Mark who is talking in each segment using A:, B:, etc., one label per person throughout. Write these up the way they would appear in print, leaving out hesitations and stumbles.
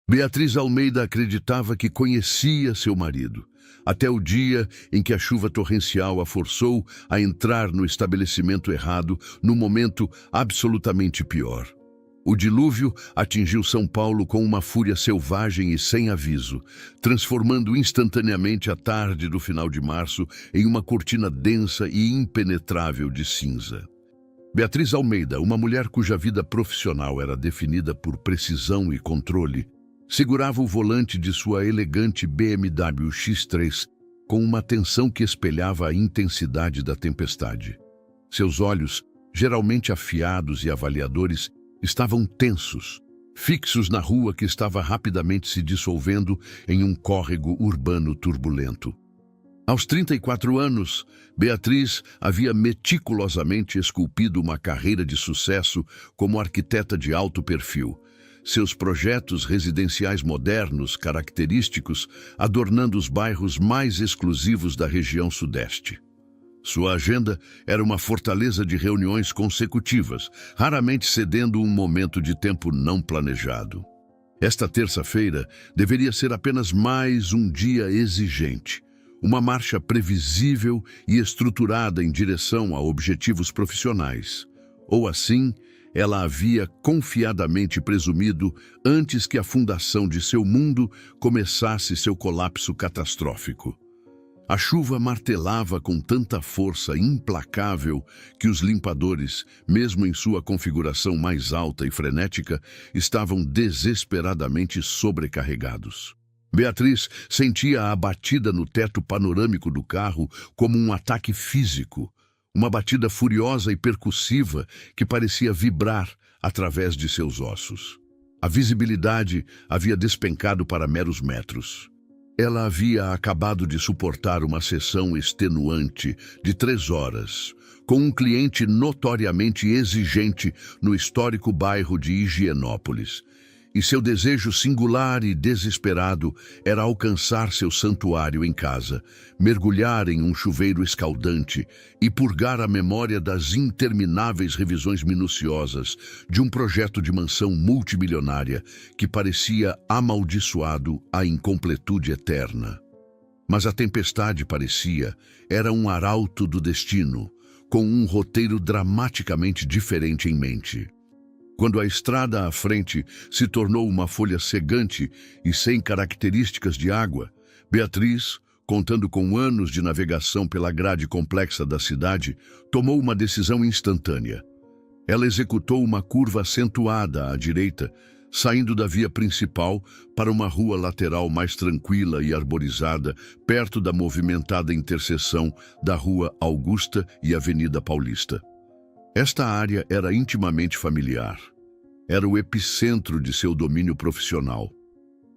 A: Beatriz Almeida acreditava que conhecia seu marido, até o dia em que a chuva torrencial a forçou a entrar no estabelecimento errado, no momento absolutamente pior. O dilúvio atingiu São Paulo com uma fúria selvagem e sem aviso, transformando instantaneamente a tarde do final de março em uma cortina densa e impenetrável de cinza. Beatriz Almeida, uma mulher cuja vida profissional era definida por precisão e controle, segurava o volante de sua elegante BMW X3 com uma atenção que espelhava a intensidade da tempestade. Seus olhos, geralmente afiados e avaliadores, estavam tensos, fixos na rua que estava rapidamente se dissolvendo em um córrego urbano turbulento. Aos 34 anos, Beatriz havia meticulosamente esculpido uma carreira de sucesso como arquiteta de alto perfil, seus projetos residenciais modernos, característicos, adornando os bairros mais exclusivos da região sudeste. Sua agenda era uma fortaleza de reuniões consecutivas, raramente cedendo um momento de tempo não planejado. Esta terça-feira deveria ser apenas mais um dia exigente, uma marcha previsível e estruturada em direção a objetivos profissionais. Ou assim, ela havia confiadamente presumido antes que a fundação de seu mundo começasse seu colapso catastrófico. A chuva martelava com tanta força implacável que os limpadores, mesmo em sua configuração mais alta e frenética, estavam desesperadamente sobrecarregados. Beatriz sentia a batida no teto panorâmico do carro como um ataque físico, uma batida furiosa e percussiva que parecia vibrar através de seus ossos. A visibilidade havia despencado para meros metros. Ela havia acabado de suportar uma sessão extenuante de 3 horas, com um cliente notoriamente exigente no histórico bairro de Higienópolis. E seu desejo singular e desesperado era alcançar seu santuário em casa, mergulhar em um chuveiro escaldante e purgar a memória das intermináveis revisões minuciosas de um projeto de mansão multimilionária que parecia amaldiçoado à incompletude eterna. Mas a tempestade era um arauto do destino, com um roteiro dramaticamente diferente em mente. Quando a estrada à frente se tornou uma folha cegante e sem características de água, Beatriz, contando com anos de navegação pela grade complexa da cidade, tomou uma decisão instantânea. Ela executou uma curva acentuada à direita, saindo da via principal para uma rua lateral mais tranquila e arborizada, perto da movimentada interseção da Rua Augusta e Avenida Paulista. Esta área era intimamente familiar. Era o epicentro de seu domínio profissional.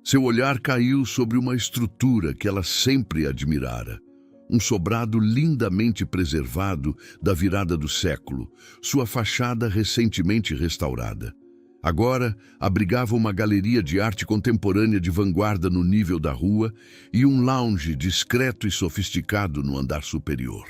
A: Seu olhar caiu sobre uma estrutura que ela sempre admirara. Um sobrado lindamente preservado da virada do século, sua fachada recentemente restaurada. Agora, abrigava uma galeria de arte contemporânea de vanguarda no nível da rua e um lounge discreto e sofisticado no andar superior.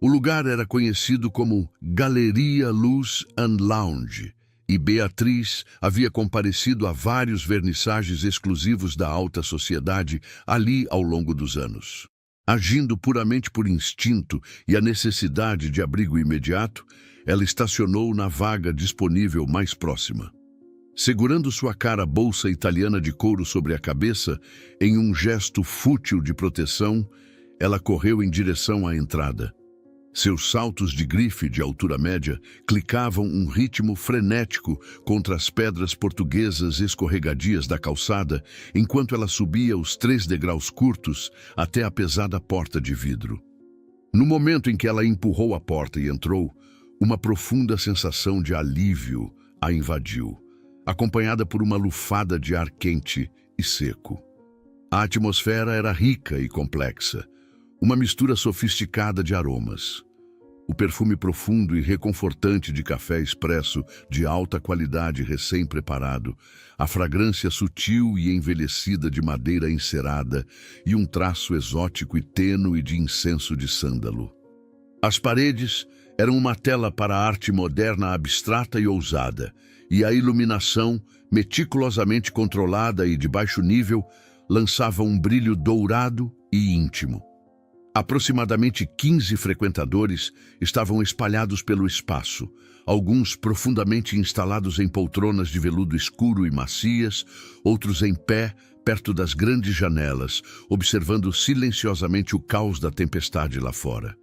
A: O lugar era conhecido como Galeria Luz and Lounge, e Beatriz havia comparecido a vários vernissagens exclusivos da alta sociedade ali ao longo dos anos. Agindo puramente por instinto e a necessidade de abrigo imediato, ela estacionou na vaga disponível mais próxima. Segurando sua cara bolsa italiana de couro sobre a cabeça, em um gesto fútil de proteção, ela correu em direção à entrada. Seus saltos de grife de altura média clicavam um ritmo frenético contra as pedras portuguesas escorregadias da calçada, enquanto ela subia os 3 degraus curtos até a pesada porta de vidro. No momento em que ela empurrou a porta e entrou, uma profunda sensação de alívio a invadiu, acompanhada por uma lufada de ar quente e seco. A atmosfera era rica e complexa, uma mistura sofisticada de aromas. O perfume profundo e reconfortante de café expresso de alta qualidade recém-preparado, a fragrância sutil e envelhecida de madeira encerada e um traço exótico e tênue de incenso de sândalo. As paredes eram uma tela para a arte moderna abstrata e ousada, e a iluminação, meticulosamente controlada e de baixo nível, lançava um brilho dourado e íntimo. Aproximadamente 15 frequentadores estavam espalhados pelo espaço, alguns profundamente instalados em poltronas de veludo escuro e macias, outros em pé, perto das grandes janelas, observando silenciosamente o caos da tempestade lá fora.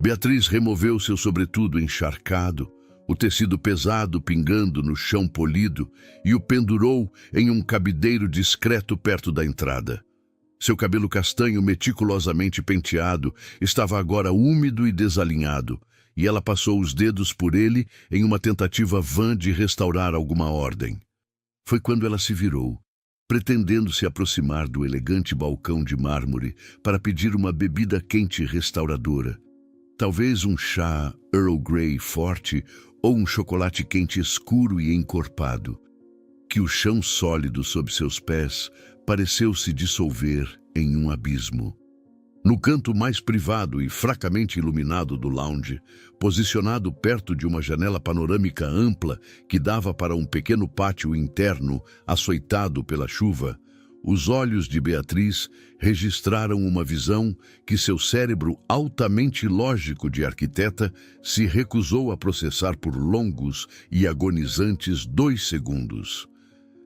A: Beatriz removeu seu sobretudo encharcado, o tecido pesado pingando no chão polido, e o pendurou em um cabideiro discreto perto da entrada. Seu cabelo castanho meticulosamente penteado estava agora úmido e desalinhado, e ela passou os dedos por ele em uma tentativa vã de restaurar alguma ordem. Foi quando ela se virou, pretendendo se aproximar do elegante balcão de mármore para pedir uma bebida quente restauradora. Talvez um chá Earl Grey forte ou um chocolate quente escuro e encorpado, que o chão sólido sob seus pés pareceu se dissolver em um abismo. No canto mais privado e fracamente iluminado do lounge, posicionado perto de uma janela panorâmica ampla que dava para um pequeno pátio interno açoitado pela chuva, os olhos de Beatriz registraram uma visão que seu cérebro altamente lógico de arquiteta se recusou a processar por longos e agonizantes 2 segundos.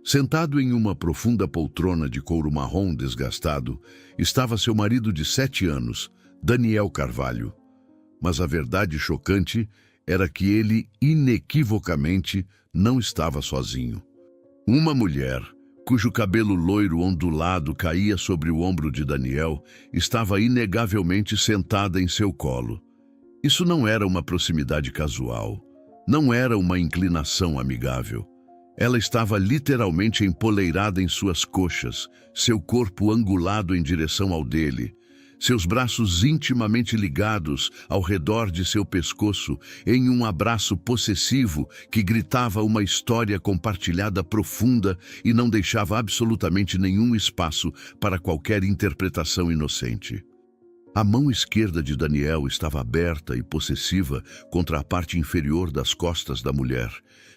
A: Sentado em uma profunda poltrona de couro marrom desgastado, estava seu marido de 7 anos, Daniel Carvalho. Mas a verdade chocante era que ele, inequivocamente, não estava sozinho. Uma mulher, cujo cabelo loiro ondulado caía sobre o ombro de Daniel, estava inegavelmente sentada em seu colo. Isso não era uma proximidade casual, não era uma inclinação amigável. Ela estava literalmente empoleirada em suas coxas, seu corpo angulado em direção ao dele, seus braços intimamente ligados ao redor de seu pescoço em um abraço possessivo que gritava uma história compartilhada profunda e não deixava absolutamente nenhum espaço para qualquer interpretação inocente. A mão esquerda de Daniel estava aberta e possessiva contra a parte inferior das costas da mulher,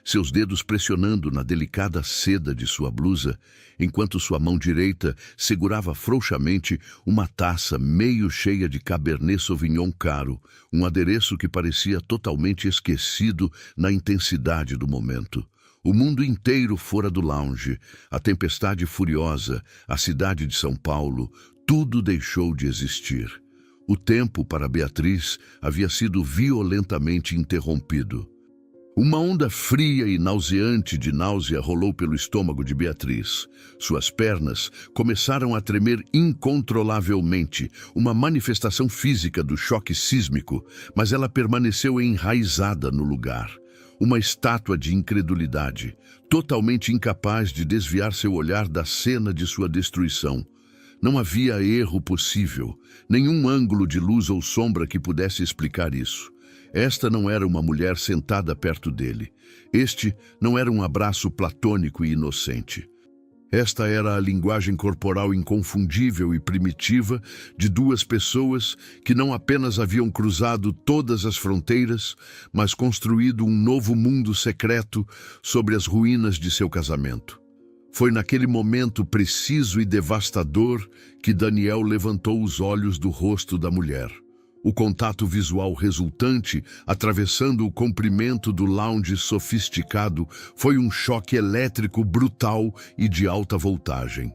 A: seus dedos pressionando na delicada seda de sua blusa, enquanto sua mão direita segurava frouxamente uma taça meio cheia de Cabernet Sauvignon caro, um adereço que parecia totalmente esquecido na intensidade do momento. O mundo inteiro fora do lounge, a tempestade furiosa, a cidade de São Paulo, tudo deixou de existir. O tempo para Beatriz havia sido violentamente interrompido. Uma onda fria e nauseante de náusea rolou pelo estômago de Beatriz. Suas pernas começaram a tremer incontrolavelmente, uma manifestação física do choque sísmico, mas ela permaneceu enraizada no lugar. Uma estátua de incredulidade, totalmente incapaz de desviar seu olhar da cena de sua destruição. Não havia erro possível, nenhum ângulo de luz ou sombra que pudesse explicar isso. Esta não era uma mulher sentada perto dele. Este não era um abraço platônico e inocente. Esta era a linguagem corporal inconfundível e primitiva de 2 pessoas que não apenas haviam cruzado todas as fronteiras, mas construído um novo mundo secreto sobre as ruínas de seu casamento. Foi naquele momento preciso e devastador que Daniel levantou os olhos do rosto da mulher. O contato visual resultante, atravessando o comprimento do lounge sofisticado, foi um choque elétrico brutal e de alta voltagem.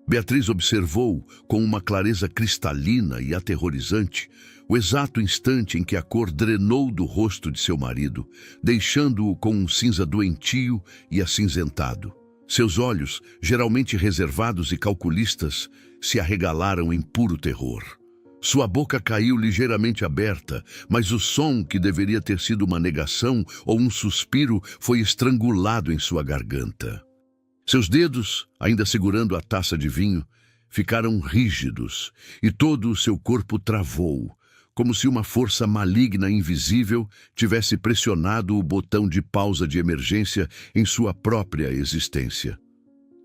A: Beatriz observou, com uma clareza cristalina e aterrorizante, o exato instante em que a cor drenou do rosto de seu marido, deixando-o com um cinza doentio e acinzentado. Seus olhos, geralmente reservados e calculistas, se arregalaram em puro terror. Sua boca caiu ligeiramente aberta, mas o som, que deveria ter sido uma negação ou um suspiro, foi estrangulado em sua garganta. Seus dedos, ainda segurando a taça de vinho, ficaram rígidos e todo o seu corpo travou, como se uma força maligna invisível tivesse pressionado o botão de pausa de emergência em sua própria existência.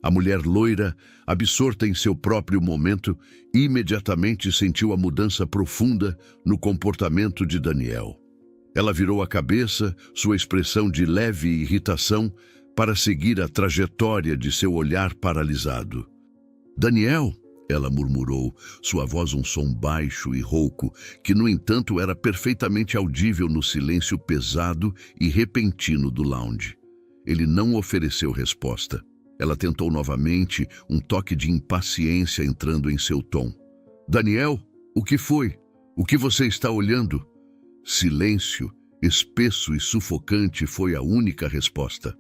A: A mulher loira, absorta em seu próprio momento, imediatamente sentiu a mudança profunda no comportamento de Daniel. Ela virou a cabeça, sua expressão de leve irritação, para seguir a trajetória de seu olhar paralisado. Daniel, ela murmurou, sua voz um som baixo e rouco, que no entanto era perfeitamente audível no silêncio pesado e repentino do lounge. Ele não ofereceu resposta. Ela tentou novamente, um toque de impaciência entrando em seu tom. Daniel, o que foi? O que você está olhando? Silêncio, espesso e sufocante, foi a única resposta.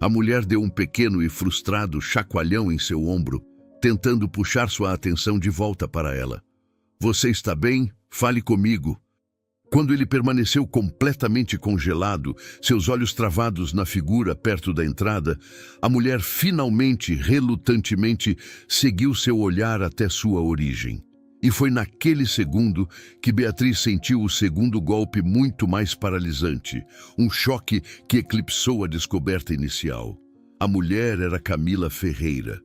A: A mulher deu um pequeno e frustrado chacoalhão em seu ombro, tentando puxar sua atenção de volta para ela. Você está bem? Fale comigo. Quando ele permaneceu completamente congelado, seus olhos travados na figura perto da entrada, a mulher finalmente, relutantemente, seguiu seu olhar até sua origem. E foi naquele segundo que Beatriz sentiu o segundo golpe muito mais paralisante, um choque que eclipsou a descoberta inicial. A mulher era Camila Ferreira.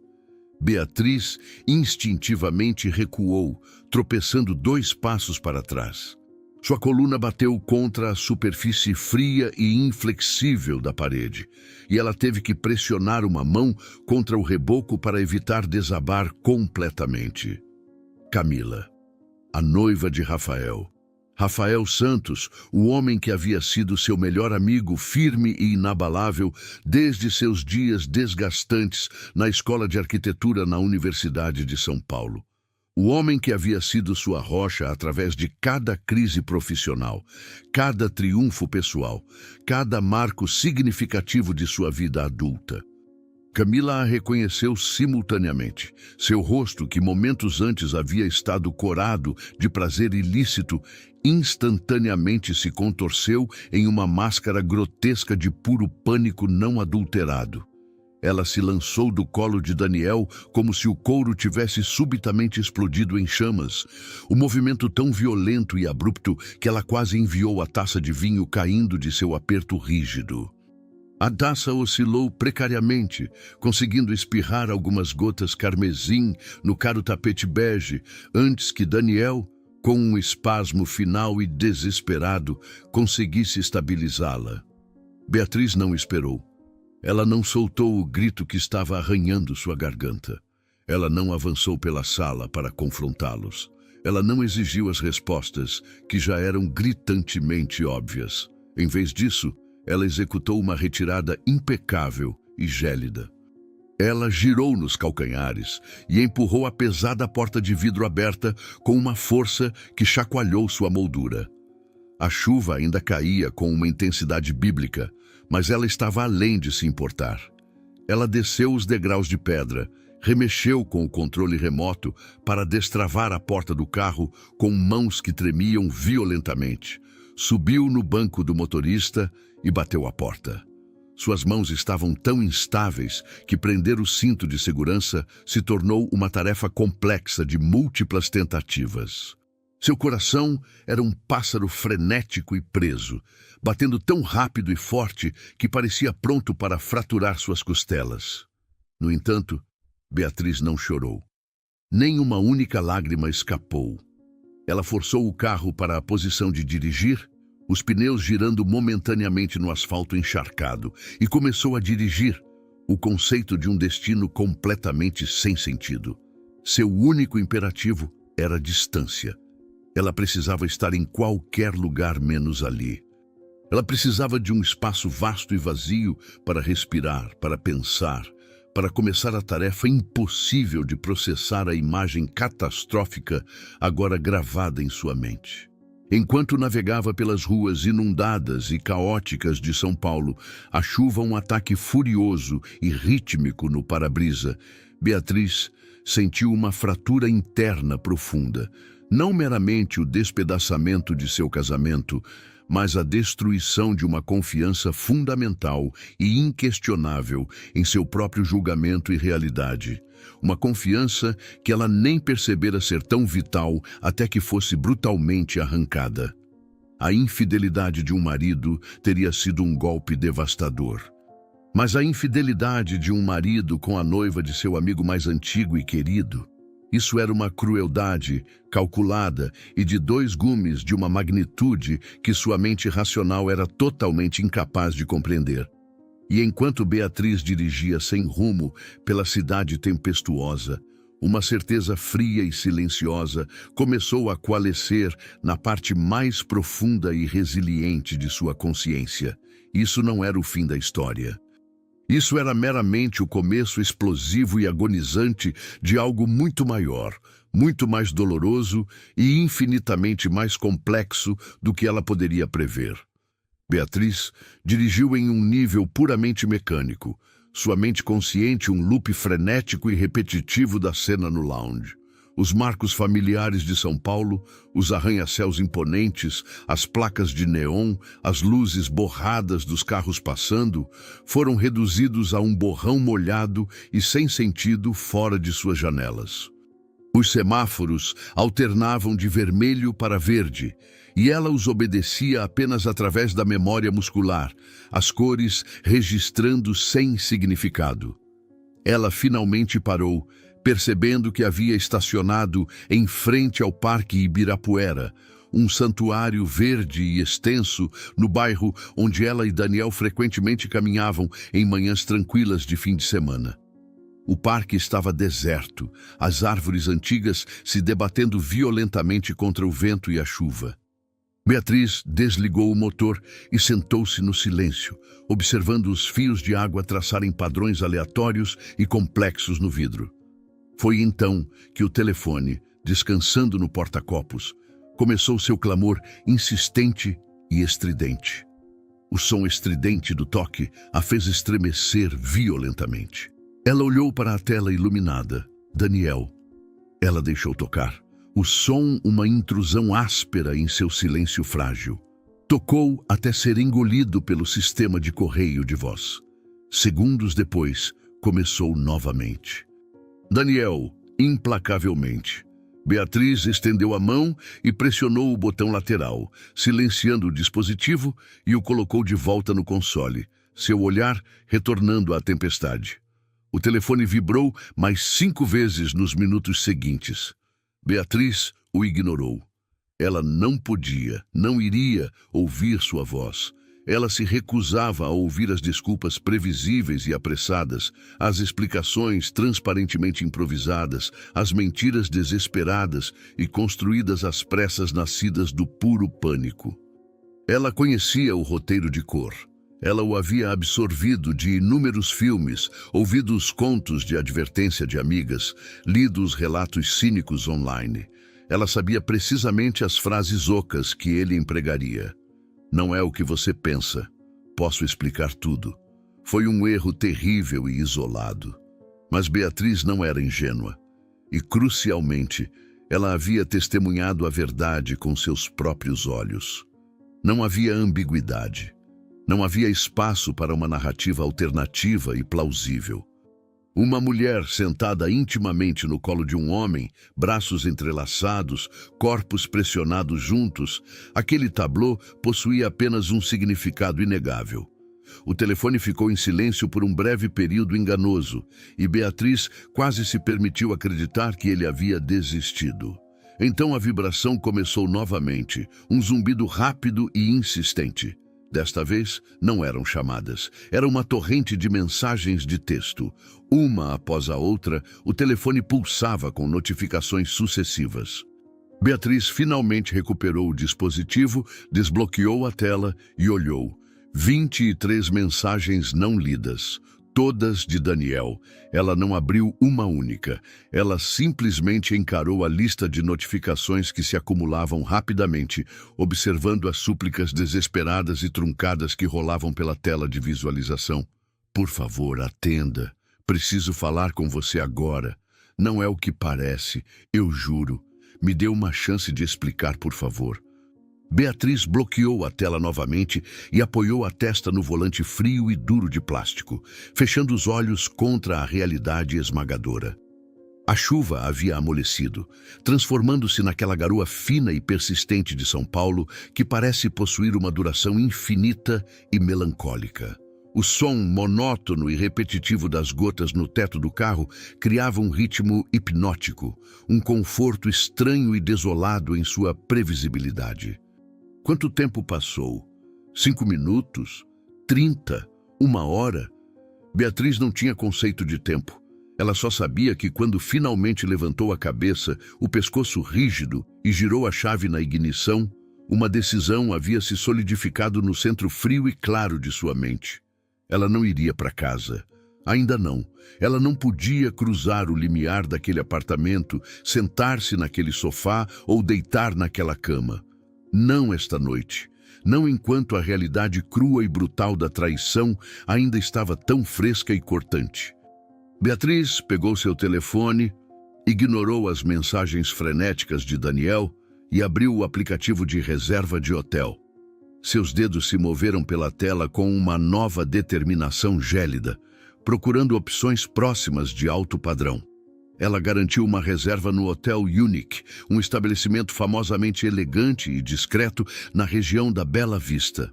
A: Beatriz instintivamente recuou, tropeçando 2 passos para trás. Sua coluna bateu contra a superfície fria e inflexível da parede, e ela teve que pressionar uma mão contra o reboco para evitar desabar completamente. Camila, a noiva de Rafael. Rafael Santos, o homem que havia sido seu melhor amigo, firme e inabalável desde seus dias desgastantes na Escola de Arquitetura na Universidade de São Paulo. O homem que havia sido sua rocha através de cada crise profissional, cada triunfo pessoal, cada marco significativo de sua vida adulta. Camila a reconheceu simultaneamente. Seu rosto, que momentos antes havia estado corado de prazer ilícito, instantaneamente se contorceu em uma máscara grotesca de puro pânico não adulterado. Ela se lançou do colo de Daniel como se o couro tivesse subitamente explodido em chamas. O movimento tão violento e abrupto que ela quase enviou a taça de vinho caindo de seu aperto rígido. A taça oscilou precariamente, conseguindo espirrar algumas gotas carmesim no caro tapete bege, antes que Daniel, com um espasmo final e desesperado, conseguisse estabilizá-la. Beatriz não esperou. Ela não soltou o grito que estava arranhando sua garganta. Ela não avançou pela sala para confrontá-los. Ela não exigiu as respostas, que já eram gritantemente óbvias. Em vez disso, ela executou uma retirada impecável e gélida. Ela girou nos calcanhares e empurrou a pesada porta de vidro aberta com uma força que chacoalhou sua moldura. A chuva ainda caía com uma intensidade bíblica, mas ela estava além de se importar. Ela desceu os degraus de pedra, remexeu com o controle remoto para destravar a porta do carro com mãos que tremiam violentamente. Subiu no banco do motorista e bateu a porta. Suas mãos estavam tão instáveis que prender o cinto de segurança se tornou uma tarefa complexa de múltiplas tentativas. Seu coração era um pássaro frenético e preso, batendo tão rápido e forte que parecia pronto para fraturar suas costelas. No entanto, Beatriz não chorou. Nem uma única lágrima escapou. Ela forçou o carro para a posição de dirigir, os pneus girando momentaneamente no asfalto encharcado, e começou a dirigir, o conceito de um destino completamente sem sentido. Seu único imperativo era a distância. Ela precisava estar em qualquer lugar menos ali. Ela precisava de um espaço vasto e vazio para respirar, para pensar, para começar a tarefa impossível de processar a imagem catastrófica agora gravada em sua mente. Enquanto navegava pelas ruas inundadas e caóticas de São Paulo, a chuva um ataque furioso e rítmico no para-brisa, Beatriz sentiu uma fratura interna profunda, não meramente o despedaçamento de seu casamento, mas a destruição de uma confiança fundamental e inquestionável em seu próprio julgamento e realidade. Uma confiança que ela nem percebera ser tão vital até que fosse brutalmente arrancada. A infidelidade de um marido teria sido um golpe devastador. Mas a infidelidade de um marido com a noiva de seu amigo mais antigo e querido, Isso era uma crueldade calculada e de 2 gumes de uma magnitude que sua mente racional era totalmente incapaz de compreender. E enquanto Beatriz dirigia sem rumo pela cidade tempestuosa, uma certeza fria e silenciosa começou a coalescer na parte mais profunda e resiliente de sua consciência. Isso não era o fim da história. Isso era meramente o começo explosivo e agonizante de algo muito maior, muito mais doloroso e infinitamente mais complexo do que ela poderia prever. Beatriz dirigiu em um nível puramente mecânico, sua mente consciente um loop frenético e repetitivo da cena no lounge. Os marcos familiares de São Paulo, os arranha-céus imponentes, as placas de neon, as luzes borradas dos carros passando, foram reduzidos a um borrão molhado e sem sentido fora de suas janelas. Os semáforos alternavam de vermelho para verde, e ela os obedecia apenas através da memória muscular, as cores registrando sem significado. Ela finalmente parou, percebendo que havia estacionado em frente ao Parque Ibirapuera, um santuário verde e extenso no bairro onde ela e Daniel frequentemente caminhavam em manhãs tranquilas de fim de semana. O parque estava deserto, as árvores antigas se debatendo violentamente contra o vento e a chuva. Beatriz desligou o motor e sentou-se no silêncio, observando os fios de água traçarem padrões aleatórios e complexos no vidro. Foi então que o telefone, descansando no porta-copos, começou seu clamor insistente e estridente. O som estridente do toque a fez estremecer violentamente. Ela olhou para a tela iluminada. Daniel. Ela deixou tocar. O som, uma intrusão áspera em seu silêncio frágil. Tocou até ser engolido pelo sistema de correio de voz. Segundos depois, começou novamente. Daniel, implacavelmente. Beatriz estendeu a mão e pressionou o botão lateral, silenciando o dispositivo e o colocou de volta no console, seu olhar retornando à tempestade. O telefone vibrou mais 5 vezes nos minutos seguintes. Beatriz o ignorou. Ela não podia, não iria ouvir sua voz. Ela se recusava a ouvir as desculpas previsíveis e apressadas, as explicações transparentemente improvisadas, as mentiras desesperadas e construídas às pressas nascidas do puro pânico. Ela conhecia o roteiro de cor. Ela o havia absorvido de inúmeros filmes, ouvido os contos de advertência de amigas, lido os relatos cínicos online. Ela sabia precisamente as frases ocas que ele empregaria. Não é o que você pensa. Posso explicar tudo. Foi um erro terrível e isolado. Mas Beatriz não era ingênua. E, crucialmente, ela havia testemunhado a verdade com seus próprios olhos. Não havia ambiguidade. Não havia espaço para uma narrativa alternativa e plausível. Uma mulher sentada intimamente no colo de um homem, braços entrelaçados, corpos pressionados juntos, aquele tablô possuía apenas um significado inegável. O telefone ficou em silêncio por um breve período enganoso, e Beatriz quase se permitiu acreditar que ele havia desistido. Então a vibração começou novamente, um zumbido rápido e insistente. Desta vez, não eram chamadas. Era uma torrente de mensagens de texto. Uma após a outra, o telefone pulsava com notificações sucessivas. Beatriz finalmente recuperou o dispositivo, desbloqueou a tela e olhou. 23 mensagens não lidas. Todas de Daniel. Ela não abriu uma única. Ela simplesmente encarou a lista de notificações que se acumulavam rapidamente, observando as súplicas desesperadas e truncadas que rolavam pela tela de visualização. Por favor, atenda. Preciso falar com você agora. Não é o que parece, eu juro. Me dê uma chance de explicar, por favor. Beatriz bloqueou a tela novamente e apoiou a testa no volante frio e duro de plástico, fechando os olhos contra a realidade esmagadora. A chuva havia amolecido, transformando-se naquela garoa fina e persistente de São Paulo que parece possuir uma duração infinita e melancólica. O som monótono e repetitivo das gotas no teto do carro criava um ritmo hipnótico, um conforto estranho e desolado em sua previsibilidade. Quanto tempo passou? 5 minutos? 30? 1 hora? Beatriz não tinha conceito de tempo. Ela só sabia que quando finalmente levantou a cabeça, o pescoço rígido, e girou a chave na ignição, uma decisão havia se solidificado no centro frio e claro de sua mente. Ela não iria para casa. Ainda não. Ela não podia cruzar o limiar daquele apartamento, sentar-se naquele sofá ou deitar naquela cama. Não esta noite. Não enquanto a realidade crua e brutal da traição ainda estava tão fresca e cortante. Beatriz pegou seu telefone, ignorou as mensagens frenéticas de Daniel e abriu o aplicativo de reserva de hotel. Seus dedos se moveram pela tela com uma nova determinação gélida, procurando opções próximas de alto padrão. Ela garantiu uma reserva no Hotel Unique, um estabelecimento famosamente elegante e discreto na região da Bela Vista.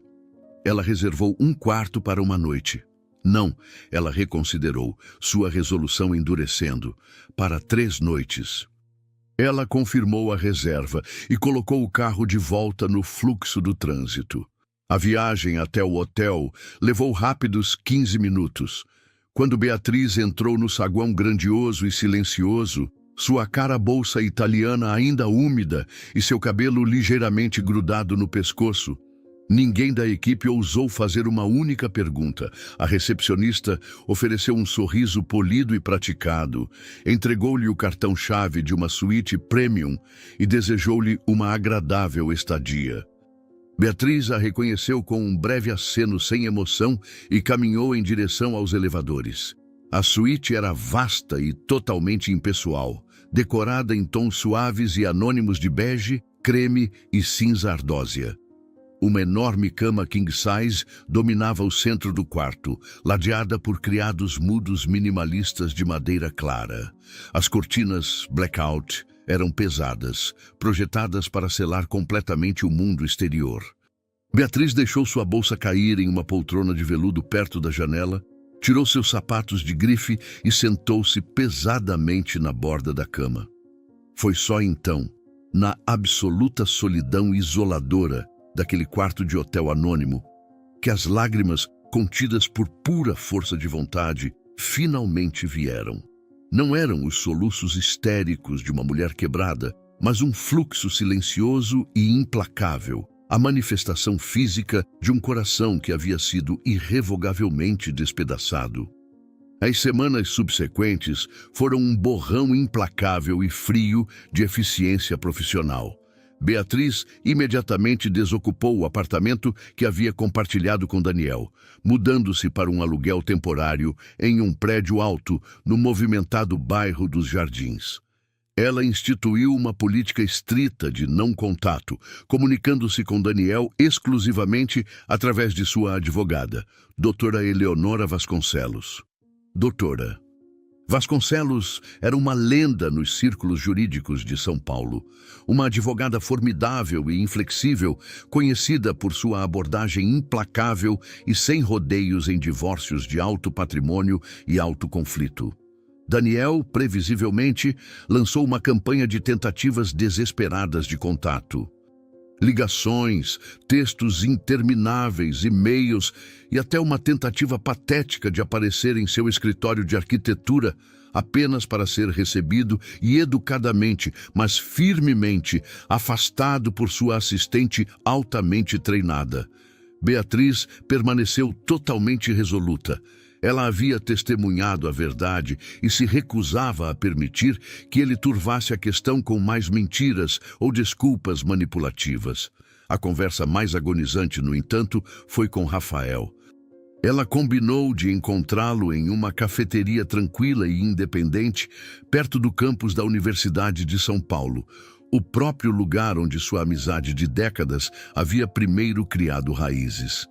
A: Ela reservou um quarto para uma noite. Não, ela reconsiderou, sua resolução endurecendo, para 3 noites. Ela confirmou a reserva e colocou o carro de volta no fluxo do trânsito. A viagem até o hotel levou rápidos 15 minutos. Quando Beatriz entrou no saguão grandioso e silencioso, sua cara-bolsa italiana ainda úmida e seu cabelo ligeiramente grudado no pescoço, ninguém da equipe ousou fazer uma única pergunta. A recepcionista ofereceu um sorriso polido e praticado, entregou-lhe o cartão-chave de uma suíte premium e desejou-lhe uma agradável estadia. Beatriz a reconheceu com um breve aceno sem emoção e caminhou em direção aos elevadores. A suíte era vasta e totalmente impessoal, decorada em tons suaves e anônimos de bege, creme e cinza ardósia. Uma enorme cama king-size dominava o centro do quarto, ladeada por criados mudos minimalistas de madeira clara. As cortinas blackout eram pesadas, projetadas para selar completamente o mundo exterior. Beatriz deixou sua bolsa cair em uma poltrona de veludo perto da janela, tirou seus sapatos de grife e sentou-se pesadamente na borda da cama. Foi só então, na absoluta solidão isoladora daquele quarto de hotel anônimo, que as lágrimas, contidas por pura força de vontade, finalmente vieram. Não eram os soluços histéricos de uma mulher quebrada, mas um fluxo silencioso e implacável, a manifestação física de um coração que havia sido irrevogavelmente despedaçado. As semanas subsequentes foram um borrão implacável e frio de eficiência profissional. Beatriz imediatamente desocupou o apartamento que havia compartilhado com Daniel, mudando-se para um aluguel temporário em um prédio alto no movimentado bairro dos Jardins. Ela instituiu uma política estrita de não contato, comunicando-se com Daniel exclusivamente através de sua advogada, doutora Eleonora Vasconcelos. Doutora Vasconcelos era uma lenda nos círculos jurídicos de São Paulo, uma advogada formidável e inflexível, conhecida por sua abordagem implacável e sem rodeios em divórcios de alto patrimônio e alto conflito. Daniel, previsivelmente, lançou uma campanha de tentativas desesperadas de contato. Ligações, textos intermináveis, e-mails e até uma tentativa patética de aparecer em seu escritório de arquitetura apenas para ser recebido e educadamente, mas firmemente, afastado por sua assistente altamente treinada. Beatriz permaneceu totalmente resoluta. Ela havia testemunhado a verdade e se recusava a permitir que ele turvasse a questão com mais mentiras ou desculpas manipulativas. A conversa mais agonizante, no entanto, foi com Rafael. Ela combinou de encontrá-lo em uma cafeteria tranquila e independente, perto do campus da Universidade de São Paulo, o próprio lugar onde sua amizade de décadas havia primeiro criado raízes.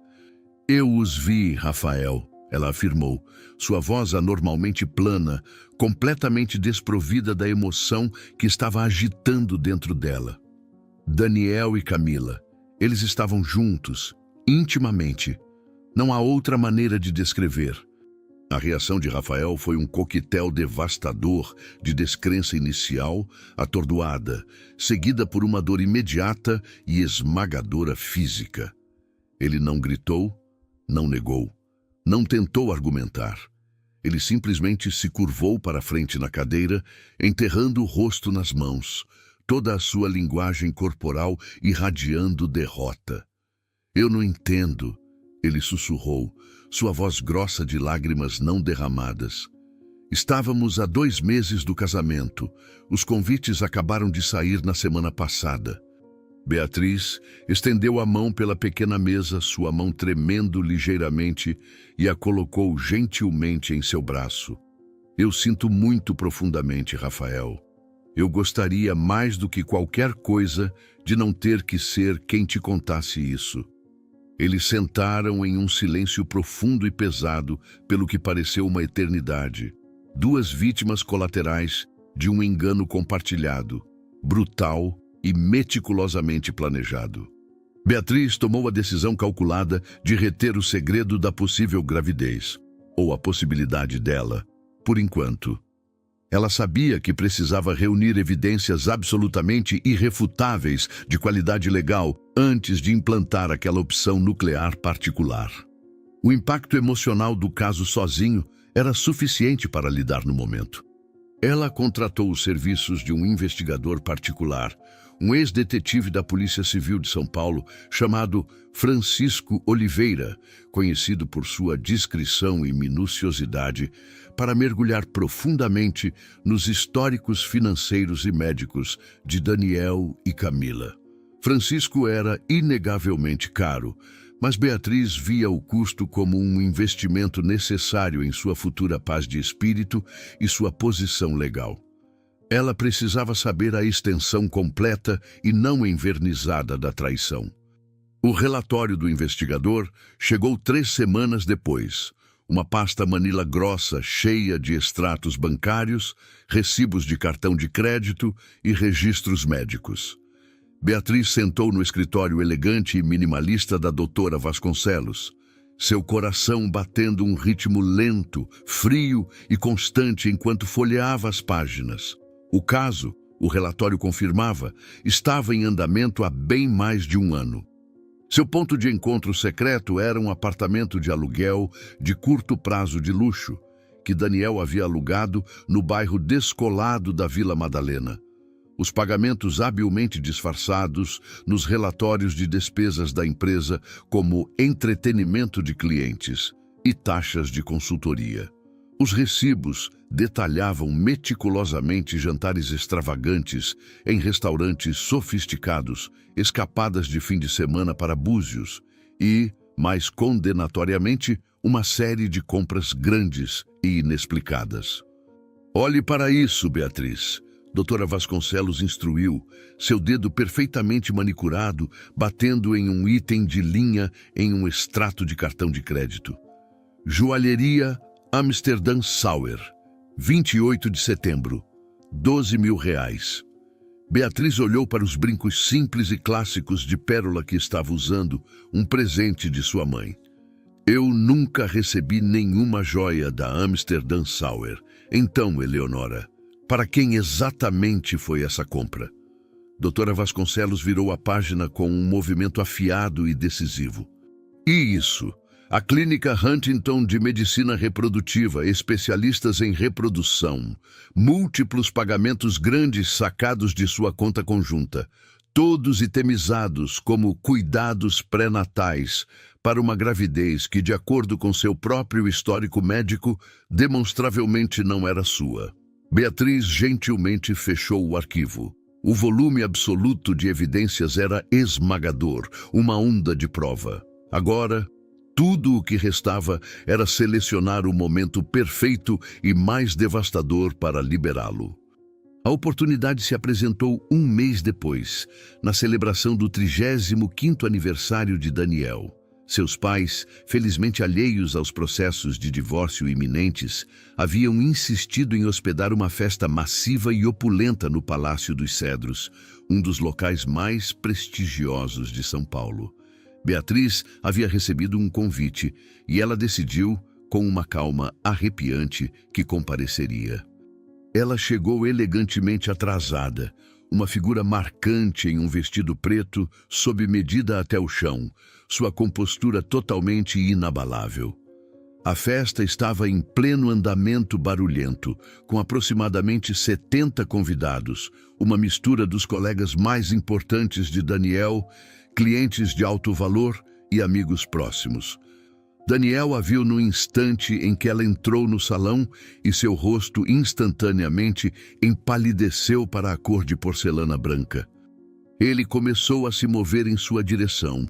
A: "Eu os vi, Rafael", ela afirmou, sua voz anormalmente plana, completamente desprovida da emoção que estava agitando dentro dela. Daniel e Camila, eles estavam juntos, intimamente. Não há outra maneira de descrever. A reação de Rafael foi um coquetel devastador de descrença inicial, atordoada, seguida por uma dor imediata e esmagadora física. Ele não gritou, não negou, não tentou argumentar. Ele simplesmente se curvou para a frente na cadeira, enterrando o rosto nas mãos, toda a sua linguagem corporal irradiando derrota. "Eu não entendo", ele sussurrou, sua voz grossa de lágrimas não derramadas. "Estávamos a 2 meses do casamento. Os convites acabaram de sair na semana passada." Beatriz estendeu a mão pela pequena mesa, sua mão tremendo ligeiramente, e a colocou gentilmente em seu braço. "Eu sinto muito profundamente, Rafael. Eu gostaria mais do que qualquer coisa de não ter que ser quem te contasse isso." Eles sentaram em um silêncio profundo e pesado, pelo que pareceu uma eternidade. 2 vítimas colaterais de um engano compartilhado, brutal e meticulosamente planejado. Beatriz tomou a decisão calculada de reter o segredo da possível gravidez, ou a possibilidade dela, por enquanto. Ela sabia que precisava reunir evidências absolutamente irrefutáveis de qualidade legal antes de implantar aquela opção nuclear particular. O impacto emocional do caso sozinho era suficiente para lidar no momento. Ela contratou os serviços de um investigador particular, um ex-detetive da Polícia Civil de São Paulo chamado Francisco Oliveira, conhecido por sua discrição e minuciosidade, para mergulhar profundamente nos históricos financeiros e médicos de Daniel e Camila. Francisco era inegavelmente caro, mas Beatriz via o custo como um investimento necessário em sua futura paz de espírito e sua posição legal. Ela precisava saber a extensão completa e não envernizada da traição. O relatório do investigador chegou 3 semanas depois. Uma pasta manila grossa, cheia de extratos bancários, recibos de cartão de crédito e registros médicos. Beatriz sentou no escritório elegante e minimalista da doutora Vasconcelos, seu coração batendo um ritmo lento, frio e constante enquanto folheava as páginas. O caso, o relatório confirmava, estava em andamento há bem mais de 1 ano. Seu ponto de encontro secreto era um apartamento de aluguel de curto prazo de luxo, que Daniel havia alugado no bairro descolado da Vila Madalena. Os pagamentos habilmente disfarçados nos relatórios de despesas da empresa como entretenimento de clientes e taxas de consultoria. Os recibos detalhavam meticulosamente jantares extravagantes em restaurantes sofisticados, escapadas de fim de semana para Búzios e, mais condenatoriamente, uma série de compras grandes e inexplicadas. "Olhe para isso, Beatriz", doutora Vasconcelos instruiu, seu dedo perfeitamente manicurado, batendo em um item de linha em um extrato de cartão de crédito. "Joalheria Amsterdã Sauer, 28 de setembro, R$12.000. Beatriz olhou para os brincos simples e clássicos de pérola que estava usando, um presente de sua mãe. "Eu nunca recebi nenhuma joia da Amsterdã Sauer. Então, Eleonora, para quem exatamente foi essa compra?" Doutora Vasconcelos virou a página com um movimento afiado e decisivo. "E isso? A Clínica Huntington de Medicina Reprodutiva, especialistas em reprodução, múltiplos pagamentos grandes sacados de sua conta conjunta, todos itemizados como cuidados pré-natais para uma gravidez que, de acordo com seu próprio histórico médico, demonstravelmente não era sua." Beatriz gentilmente fechou o arquivo. O volume absoluto de evidências era esmagador, uma onda de prova. Agora, tudo o que restava era selecionar o momento perfeito e mais devastador para liberá-lo. A oportunidade se apresentou 1 mês depois, na celebração do 35º aniversário de Daniel. Seus pais, felizmente alheios aos processos de divórcio iminentes, haviam insistido em hospedar uma festa massiva e opulenta no Palácio dos Cedros, um dos locais mais prestigiosos de São Paulo. Beatriz havia recebido um convite e ela decidiu, com uma calma arrepiante, que compareceria. Ela chegou elegantemente atrasada, uma figura marcante em um vestido preto, sob medida até o chão, sua compostura totalmente inabalável. A festa estava em pleno andamento barulhento, com aproximadamente 70 convidados, uma mistura dos colegas mais importantes de Daniel, clientes de alto valor e amigos próximos. Daniel a viu no instante em que ela entrou no salão e seu rosto instantaneamente empalideceu para a cor de porcelana branca. Ele começou a se mover em sua direção,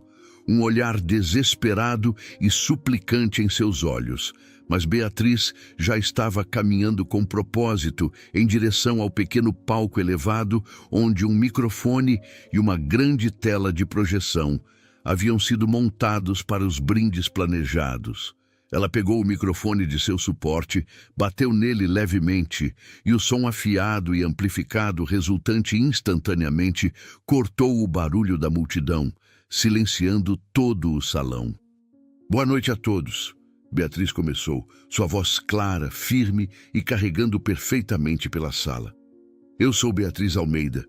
A: um olhar desesperado e suplicante em seus olhos, mas Beatriz já estava caminhando com propósito em direção ao pequeno palco elevado onde um microfone e uma grande tela de projeção haviam sido montados para os brindes planejados. Ela pegou o microfone de seu suporte, bateu nele levemente, e o som afiado e amplificado resultante instantaneamente cortou o barulho da multidão, silenciando todo o salão. Boa noite a todos, Beatriz começou, sua voz clara, firme e carregando perfeitamente pela sala. Eu sou Beatriz Almeida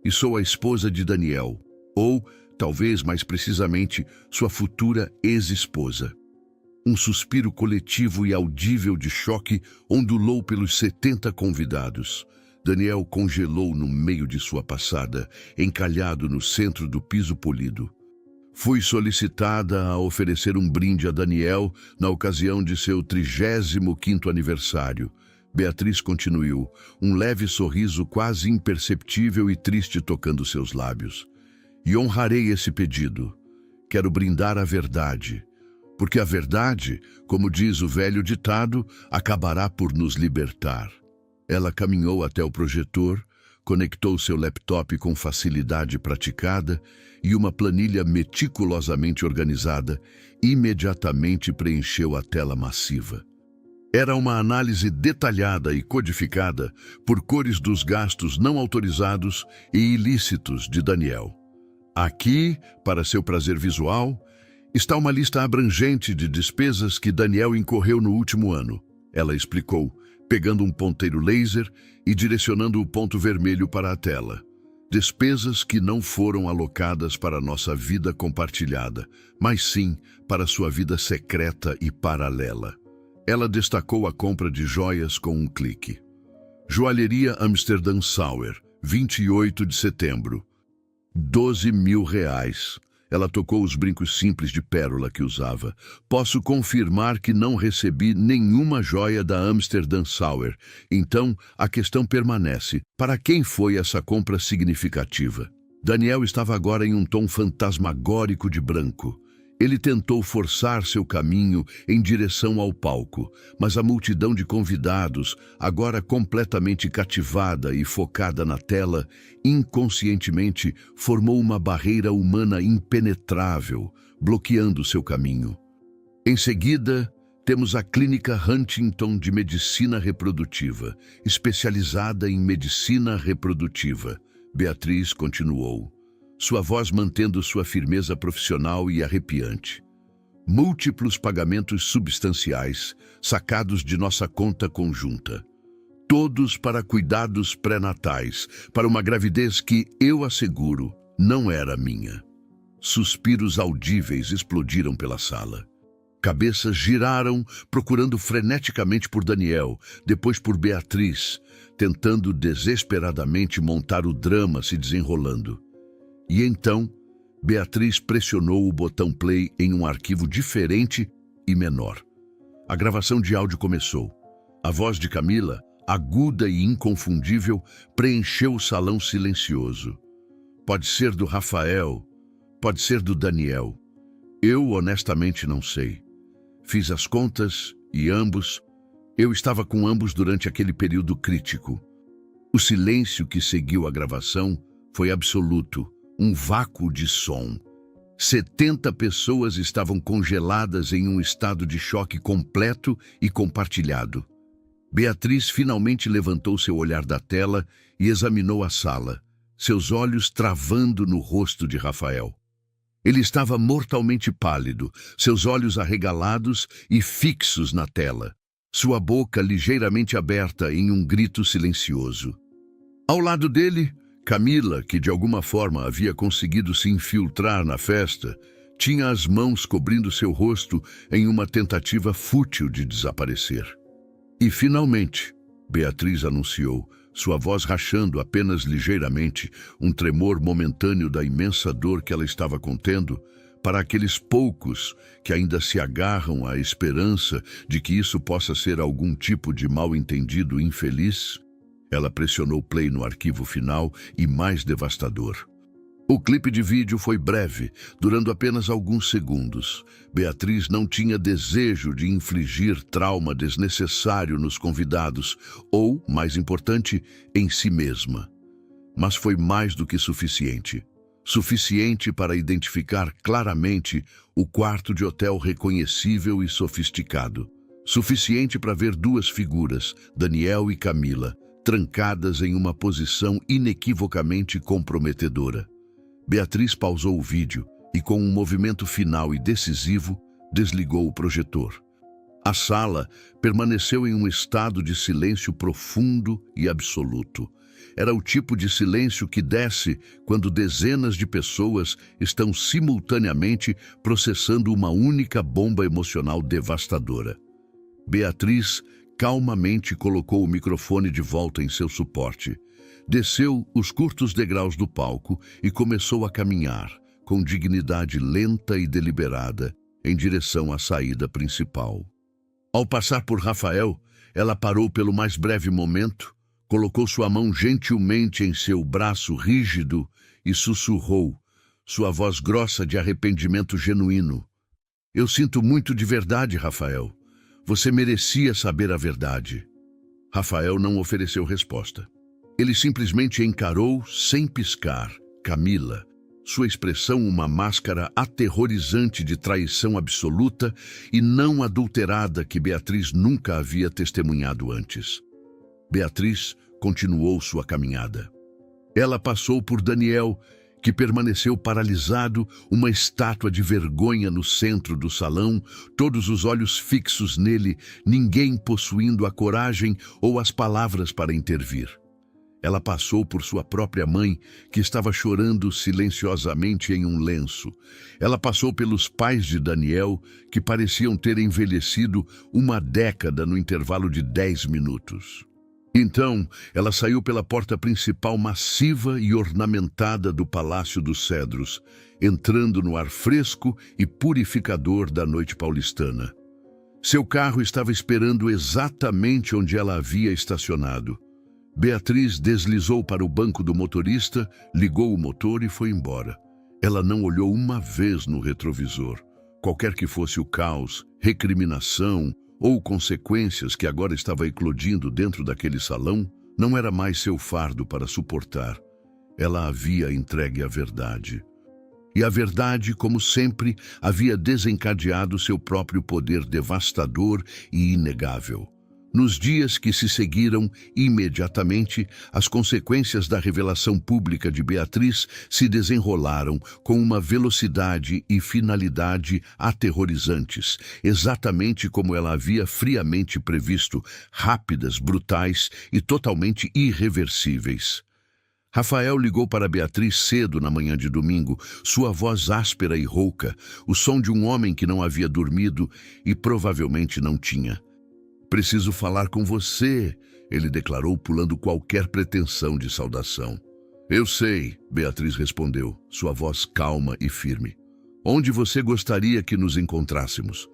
A: e sou a esposa de Daniel, ou, talvez mais precisamente, sua futura ex-esposa. Um suspiro coletivo e audível de choque ondulou pelos 70 convidados. Daniel congelou no meio de sua passada, encalhado no centro do piso polido. Fui solicitada a oferecer um brinde a Daniel na ocasião de seu 35º aniversário. Beatriz continuou, um leve sorriso quase imperceptível e triste tocando seus lábios. E honrarei esse pedido. Quero brindar a verdade, porque a verdade, como diz o velho ditado, acabará por nos libertar. Ela caminhou até o projetor, conectou seu laptop com facilidade praticada e uma planilha meticulosamente organizada imediatamente preencheu a tela massiva. Era uma análise detalhada e codificada por cores dos gastos não autorizados e ilícitos de Daniel. Aqui, para seu prazer visual, está uma lista abrangente de despesas que Daniel incorreu no último ano, ela explicou, pegando um ponteiro laser e direcionando o ponto vermelho para a tela. Despesas que não foram alocadas para nossa vida compartilhada, mas sim para sua vida secreta e paralela. Ela destacou a compra de joias com um clique. Joalheria Amsterdam Sauer, 28 de setembro. R$12.000. Ela tocou os brincos simples de pérola que usava. Posso confirmar que não recebi nenhuma joia da Amsterdam Sauer. Então, a questão permanece. Para quem foi essa compra significativa? Daniel estava agora em um tom fantasmagórico de branco. Ele tentou forçar seu caminho em direção ao palco, mas a multidão de convidados, agora completamente cativada e focada na tela, inconscientemente formou uma barreira humana impenetrável, bloqueando seu caminho. Em seguida, temos a Clínica Huntington de Medicina Reprodutiva, especializada em medicina reprodutiva. Beatriz continuou, sua voz mantendo sua firmeza profissional e arrepiante. Múltiplos pagamentos substanciais, sacados de nossa conta conjunta. Todos para cuidados pré-natais, para uma gravidez que, eu asseguro, não era minha. Suspiros audíveis explodiram pela sala. Cabeças giraram, procurando freneticamente por Daniel, depois por Beatriz, tentando desesperadamente montar o drama se desenrolando. E então, Beatriz pressionou o botão play em um arquivo diferente e menor. A gravação de áudio começou. A voz de Camila, aguda e inconfundível, preencheu o salão silencioso. Pode ser do Rafael, pode ser do Daniel. Eu honestamente não sei. Fiz as contas e eu estava com ambos durante aquele período crítico. O silêncio que seguiu a gravação foi absoluto. Um vácuo de som. 70 pessoas estavam congeladas em um estado de choque completo e compartilhado. Beatriz finalmente levantou seu olhar da tela e examinou a sala, seus olhos travando no rosto de Rafael. Ele estava mortalmente pálido, seus olhos arregalados e fixos na tela, sua boca ligeiramente aberta em um grito silencioso. Ao lado dele, Camila, que de alguma forma havia conseguido se infiltrar na festa, tinha as mãos cobrindo seu rosto em uma tentativa fútil de desaparecer. E, finalmente, Beatriz anunciou, sua voz rachando apenas ligeiramente, um tremor momentâneo da imensa dor que ela estava contendo, para aqueles poucos que ainda se agarram à esperança de que isso possa ser algum tipo de mal-entendido infeliz. Ela pressionou play no arquivo final e mais devastador. O clipe de vídeo foi breve, durando apenas alguns segundos. Beatriz não tinha desejo de infligir trauma desnecessário nos convidados ou, mais importante, em si mesma. Mas foi mais do que suficiente. Suficiente para identificar claramente o quarto de hotel reconhecível e sofisticado. Suficiente para ver duas figuras, Daniel e Camila, trancadas em uma posição inequivocamente comprometedora. Beatriz pausou o vídeo e, com um movimento final e decisivo, desligou o projetor. A sala permaneceu em um estado de silêncio profundo e absoluto. Era o tipo de silêncio que desce quando dezenas de pessoas estão simultaneamente processando uma única bomba emocional devastadora. Beatriz calmamente colocou o microfone de volta em seu suporte. Desceu os curtos degraus do palco e começou a caminhar, com dignidade lenta e deliberada, em direção à saída principal. Ao passar por Rafael, ela parou pelo mais breve momento, colocou sua mão gentilmente em seu braço rígido e sussurrou, sua voz grossa de arrependimento genuíno. Eu sinto muito de verdade, Rafael. Você merecia saber a verdade. Rafael não ofereceu resposta. Ele simplesmente encarou, sem piscar, Camila, sua expressão uma máscara aterrorizante de traição absoluta e não adulterada que Beatriz nunca havia testemunhado antes. Beatriz continuou sua caminhada. Ela passou por Daniel, que permaneceu paralisado, uma estátua de vergonha no centro do salão, todos os olhos fixos nele, ninguém possuindo a coragem ou as palavras para intervir. Ela passou por sua própria mãe, que estava chorando silenciosamente em um lenço. Ela passou pelos pais de Daniel, que pareciam ter envelhecido uma década no intervalo de 10 minutos. Então, ela saiu pela porta principal massiva e ornamentada do Palácio dos Cedros, entrando no ar fresco e purificador da noite paulistana. Seu carro estava esperando exatamente onde ela havia estacionado. Beatriz deslizou para o banco do motorista, ligou o motor e foi embora. Ela não olhou uma vez no retrovisor. Qualquer que fosse o caos, recriminação ou consequências que agora estava eclodindo dentro daquele salão, não era mais seu fardo para suportar. Ela havia entregue a verdade. E a verdade, como sempre, havia desencadeado seu próprio poder devastador e inegável. Nos dias que se seguiram, imediatamente, as consequências da revelação pública de Beatriz se desenrolaram com uma velocidade e finalidade aterrorizantes, exatamente como ela havia friamente previsto, rápidas, brutais e totalmente irreversíveis. Rafael ligou para Beatriz cedo na manhã de domingo, sua voz áspera e rouca, o som de um homem que não havia dormido e provavelmente não tinha. Preciso falar com você, ele declarou, pulando qualquer pretensão de saudação. Eu sei, Beatriz respondeu, sua voz calma e firme. Onde você gostaria que nos encontrássemos?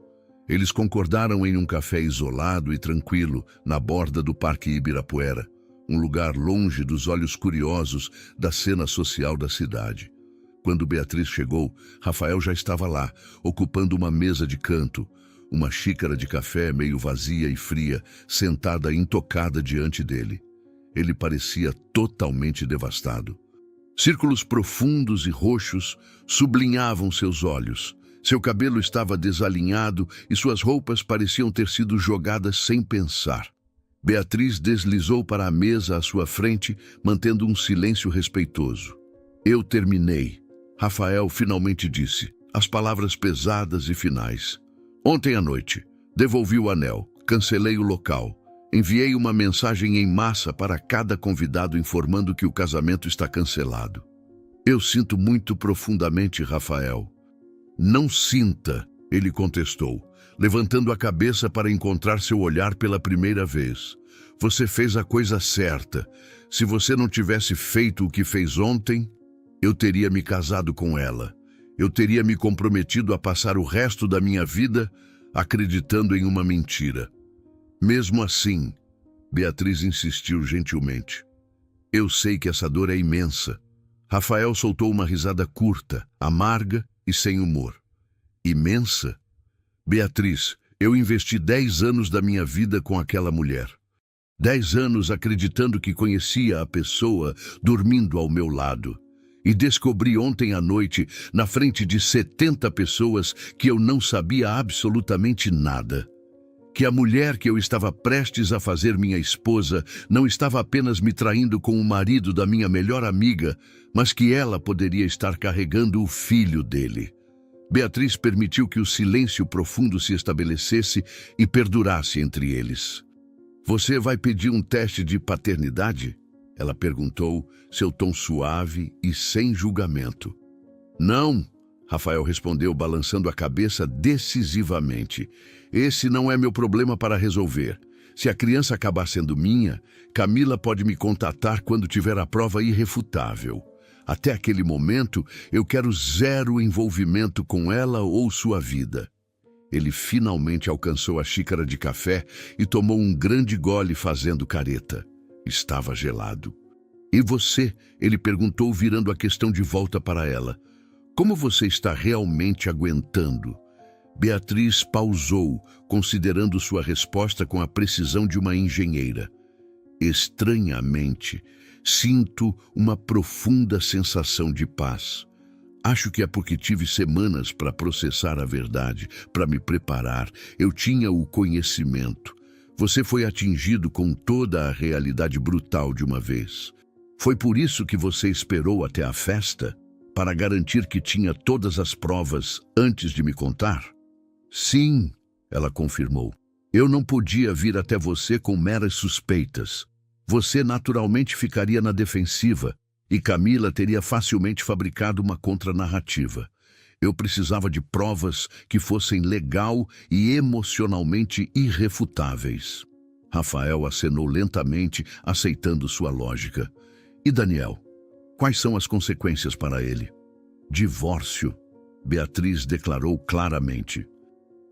A: Eles concordaram em um café isolado e tranquilo, na borda do Parque Ibirapuera, um lugar longe dos olhos curiosos da cena social da cidade. Quando Beatriz chegou, Rafael já estava lá, ocupando uma mesa de canto, uma xícara de café meio vazia e fria, sentada intocada diante dele. Ele parecia totalmente devastado. Círculos profundos e roxos sublinhavam seus olhos. Seu cabelo estava desalinhado e suas roupas pareciam ter sido jogadas sem pensar. Beatriz deslizou para a mesa à sua frente, mantendo um silêncio respeitoso. Eu terminei, Rafael finalmente disse, as palavras pesadas e finais. Ontem à noite, devolvi o anel, cancelei o local, enviei uma mensagem em massa para cada convidado informando que o casamento está cancelado. Eu sinto muito profundamente, Rafael. Não sinta, ele contestou, levantando a cabeça para encontrar seu olhar pela primeira vez. Você fez a coisa certa. Se você não tivesse feito o que fez ontem, eu teria me casado com ela. Eu teria me comprometido a passar o resto da minha vida acreditando em uma mentira. Mesmo assim, Beatriz insistiu gentilmente. Eu sei que essa dor é imensa. Rafael soltou uma risada curta, amarga e sem humor. Imensa? Beatriz, eu investi 10 anos da minha vida com aquela mulher. 10 anos acreditando que conhecia a pessoa dormindo ao meu lado. E descobri ontem à noite, na frente de 70 pessoas, que eu não sabia absolutamente nada. Que a mulher que eu estava prestes a fazer minha esposa não estava apenas me traindo com o marido da minha melhor amiga, mas que ela poderia estar carregando o filho dele. Beatriz permitiu que o silêncio profundo se estabelecesse e perdurasse entre eles. Você vai pedir um teste de paternidade? Ela perguntou, seu tom suave e sem julgamento. Não, Rafael respondeu, balançando a cabeça decisivamente. Esse não é meu problema para resolver. Se a criança acabar sendo minha, Camila pode me contatar quando tiver a prova irrefutável. Até aquele momento, eu quero zero envolvimento com ela ou sua vida. Ele finalmente alcançou a xícara de café e tomou um grande gole fazendo careta. Estava gelado. E você? Ele perguntou, virando a questão de volta para ela. Como você está realmente aguentando? Beatriz pausou, considerando sua resposta com a precisão de uma engenheira. Estranhamente, sinto uma profunda sensação de paz. Acho que é porque tive semanas para processar a verdade, para me preparar. Eu tinha o conhecimento. Você foi atingido com toda a realidade brutal de uma vez. Foi por isso que você esperou até a festa? Para garantir que tinha todas as provas antes de me contar? Sim, ela confirmou. Eu não podia vir até você com meras suspeitas. Você naturalmente ficaria na defensiva e Camila teria facilmente fabricado uma contranarrativa. Eu precisava de provas que fossem legal e emocionalmente irrefutáveis. Rafael acenou lentamente, aceitando sua lógica. E Daniel? Quais são as consequências para ele? Divórcio, Beatriz declarou claramente.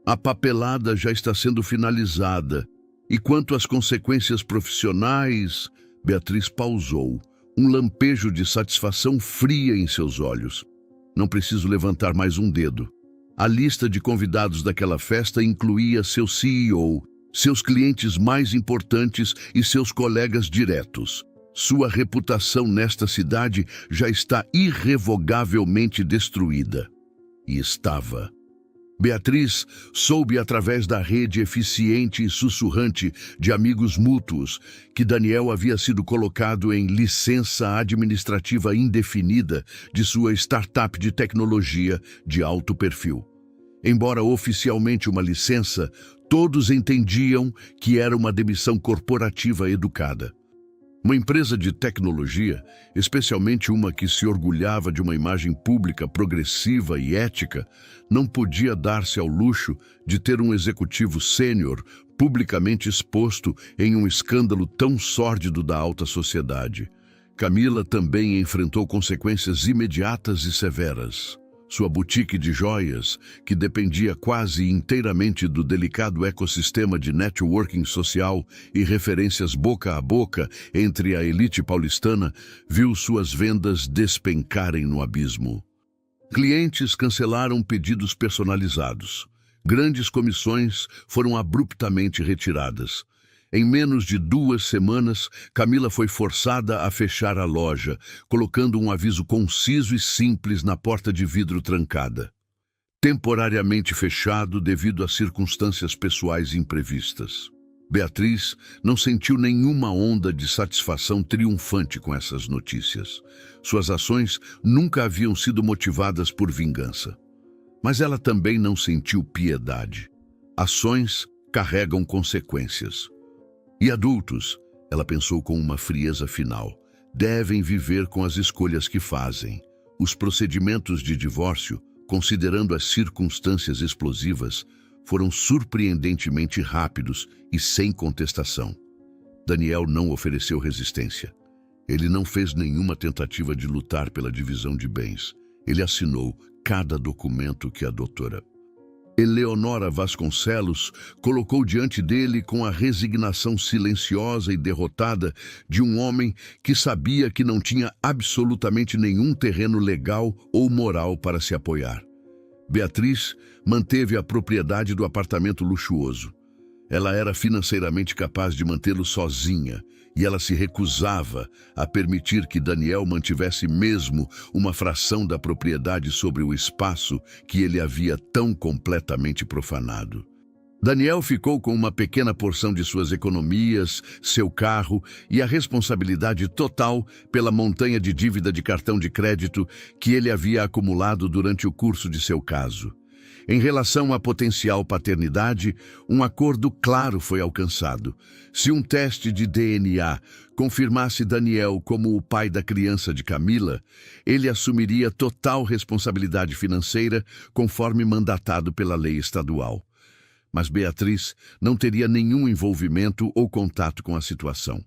A: A papelada já está sendo finalizada. E quanto às consequências profissionais, Beatriz pausou, um lampejo de satisfação fria em seus olhos. Não preciso levantar mais um dedo. A lista de convidados daquela festa incluía seu CEO, seus clientes mais importantes e seus colegas diretos. Sua reputação nesta cidade já está irrevogavelmente destruída. E estava. Beatriz soube através da rede eficiente e sussurrante de amigos mútuos que Daniel havia sido colocado em licença administrativa indefinida de sua startup de tecnologia de alto perfil. Embora oficialmente uma licença, todos entendiam que era uma demissão corporativa educada. Uma empresa de tecnologia, especialmente uma que se orgulhava de uma imagem pública progressiva e ética, não podia dar-se ao luxo de ter um executivo sênior publicamente exposto em um escândalo tão sórdido da alta sociedade. Camila também enfrentou consequências imediatas e severas. Sua boutique de joias, que dependia quase inteiramente do delicado ecossistema de networking social e referências boca a boca entre a elite paulistana, viu suas vendas despencarem no abismo. Clientes cancelaram pedidos personalizados. Grandes comissões foram abruptamente retiradas. Em menos de 2 semanas, Camila foi forçada a fechar a loja, colocando um aviso conciso e simples na porta de vidro trancada. Temporariamente fechado devido a circunstâncias pessoais imprevistas. Beatriz não sentiu nenhuma onda de satisfação triunfante com essas notícias. Suas ações nunca haviam sido motivadas por vingança. Mas ela também não sentiu piedade. Ações carregam consequências. E adultos, ela pensou com uma frieza final, devem viver com as escolhas que fazem. Os procedimentos de divórcio, considerando as circunstâncias explosivas, foram surpreendentemente rápidos e sem contestação. Daniel não ofereceu resistência. Ele não fez nenhuma tentativa de lutar pela divisão de bens. Ele assinou cada documento que a doutora Eleonora Vasconcelos colocou diante dele com a resignação silenciosa e derrotada de um homem que sabia que não tinha absolutamente nenhum terreno legal ou moral para se apoiar. Beatriz manteve a propriedade do apartamento luxuoso. Ela era financeiramente capaz de mantê-lo sozinha e ela se recusava a permitir que Daniel mantivesse mesmo uma fração da propriedade sobre o espaço que ele havia tão completamente profanado. Daniel ficou com uma pequena porção de suas economias, seu carro e a responsabilidade total pela montanha de dívida de cartão de crédito que ele havia acumulado durante o curso de seu caso. Em relação à potencial paternidade, um acordo claro foi alcançado. Se um teste de DNA confirmasse Daniel como o pai da criança de Camila, ele assumiria total responsabilidade financeira conforme mandatado pela lei estadual. Mas Beatriz não teria nenhum envolvimento ou contato com a situação.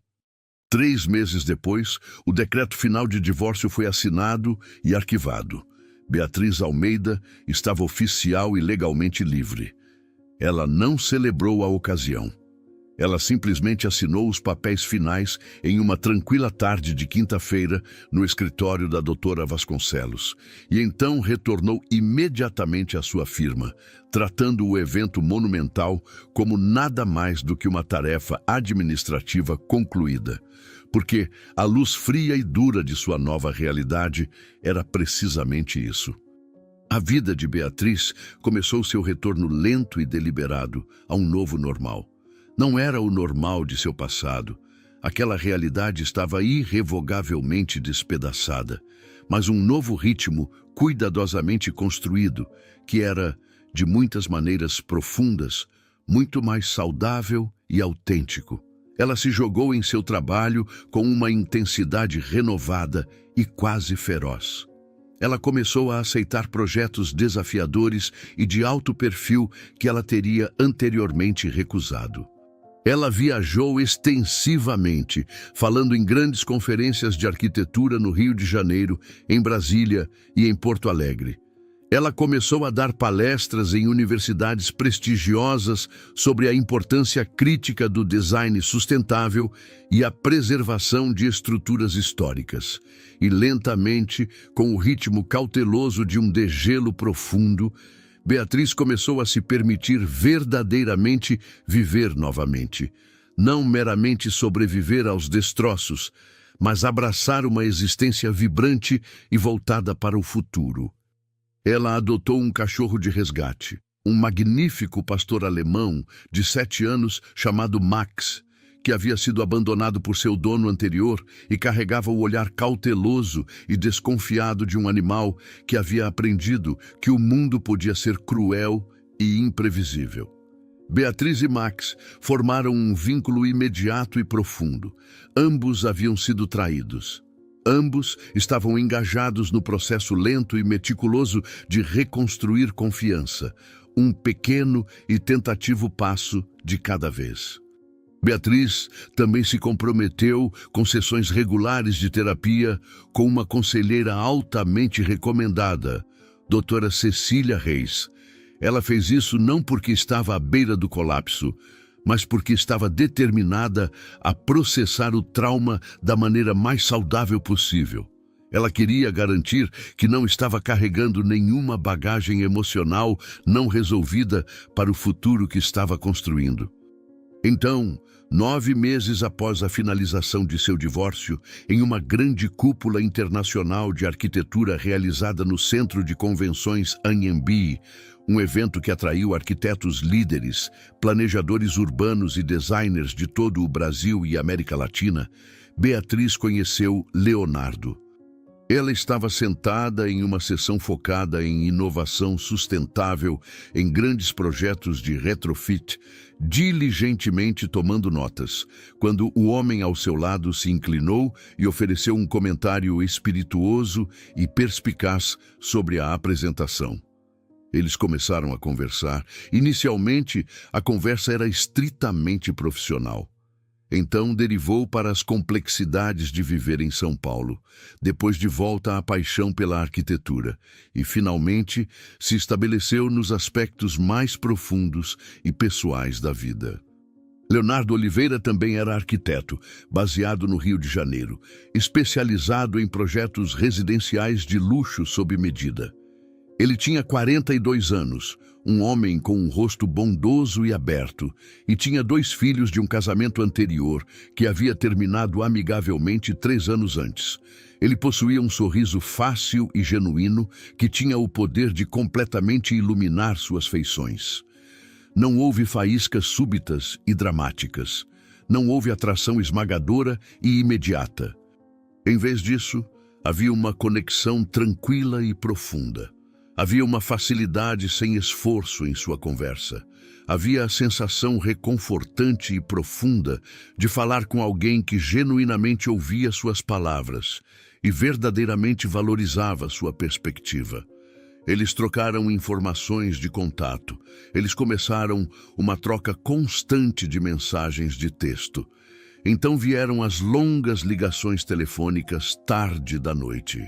A: 3 meses depois, o decreto final de divórcio foi assinado e arquivado. Beatriz Almeida estava oficial e legalmente livre. Ela não celebrou a ocasião. Ela simplesmente assinou os papéis finais em uma tranquila tarde de quinta-feira no escritório da doutora Vasconcelos e então retornou imediatamente à sua firma, tratando o evento monumental como nada mais do que uma tarefa administrativa concluída. Porque a luz fria e dura de sua nova realidade era precisamente isso. A vida de Beatriz começou seu retorno lento e deliberado a um novo normal. Não era o normal de seu passado. Aquela realidade estava irrevogavelmente despedaçada, mas um novo ritmo cuidadosamente construído, que era, de muitas maneiras profundas, muito mais saudável e autêntico. Ela se jogou em seu trabalho com uma intensidade renovada e quase feroz. Ela começou a aceitar projetos desafiadores e de alto perfil que ela teria anteriormente recusado. Ela viajou extensivamente, falando em grandes conferências de arquitetura no Rio de Janeiro, em Brasília e em Porto Alegre. Ela começou a dar palestras em universidades prestigiosas sobre a importância crítica do design sustentável e a preservação de estruturas históricas. E lentamente, com o ritmo cauteloso de um degelo profundo, Beatriz começou a se permitir verdadeiramente viver novamente. Não meramente sobreviver aos destroços, mas abraçar uma existência vibrante e voltada para o futuro. Ela adotou um cachorro de resgate, um magnífico pastor alemão de 7 anos chamado Max, que havia sido abandonado por seu dono anterior e carregava o olhar cauteloso e desconfiado de um animal que havia aprendido que o mundo podia ser cruel e imprevisível. Beatriz e Max formaram um vínculo imediato e profundo. Ambos haviam sido traídos. Ambos estavam engajados no processo lento e meticuloso de reconstruir confiança, um pequeno e tentativo passo de cada vez. Beatriz também se comprometeu com sessões regulares de terapia com uma conselheira altamente recomendada, doutora Cecília Reis. Ela fez isso não porque estava à beira do colapso, mas porque estava determinada a processar o trauma da maneira mais saudável possível. Ela queria garantir que não estava carregando nenhuma bagagem emocional não resolvida para o futuro que estava construindo. Então, 9 meses após a finalização de seu divórcio, em uma grande cúpula internacional de arquitetura realizada no Centro de Convenções Anhembi, um evento que atraiu arquitetos líderes, planejadores urbanos e designers de todo o Brasil e América Latina. Beatriz conheceu Leonardo. Ela estava sentada em uma sessão focada em inovação sustentável, em grandes projetos de retrofit, diligentemente tomando notas, quando o homem ao seu lado se inclinou e ofereceu um comentário espirituoso e perspicaz sobre a apresentação. Eles começaram a conversar. Inicialmente, a conversa era estritamente profissional. Então derivou para as complexidades de viver em São Paulo, depois de volta à paixão pela arquitetura, e finalmente se estabeleceu nos aspectos mais profundos e pessoais da vida. Leonardo Oliveira também era arquiteto, baseado no Rio de Janeiro, especializado em projetos residenciais de luxo sob medida. Ele tinha 42 anos, um homem com um rosto bondoso e aberto, e tinha 2 filhos de um casamento anterior que havia terminado amigavelmente 3 anos antes. Ele possuía um sorriso fácil e genuíno que tinha o poder de completamente iluminar suas feições. Não houve faíscas súbitas e dramáticas. Não houve atração esmagadora e imediata. Em vez disso, havia uma conexão tranquila e profunda. Havia uma facilidade sem esforço em sua conversa. Havia a sensação reconfortante e profunda de falar com alguém que genuinamente ouvia suas palavras e verdadeiramente valorizava sua perspectiva. Eles trocaram informações de contato. Eles começaram uma troca constante de mensagens de texto. Então vieram as longas ligações telefônicas tarde da noite.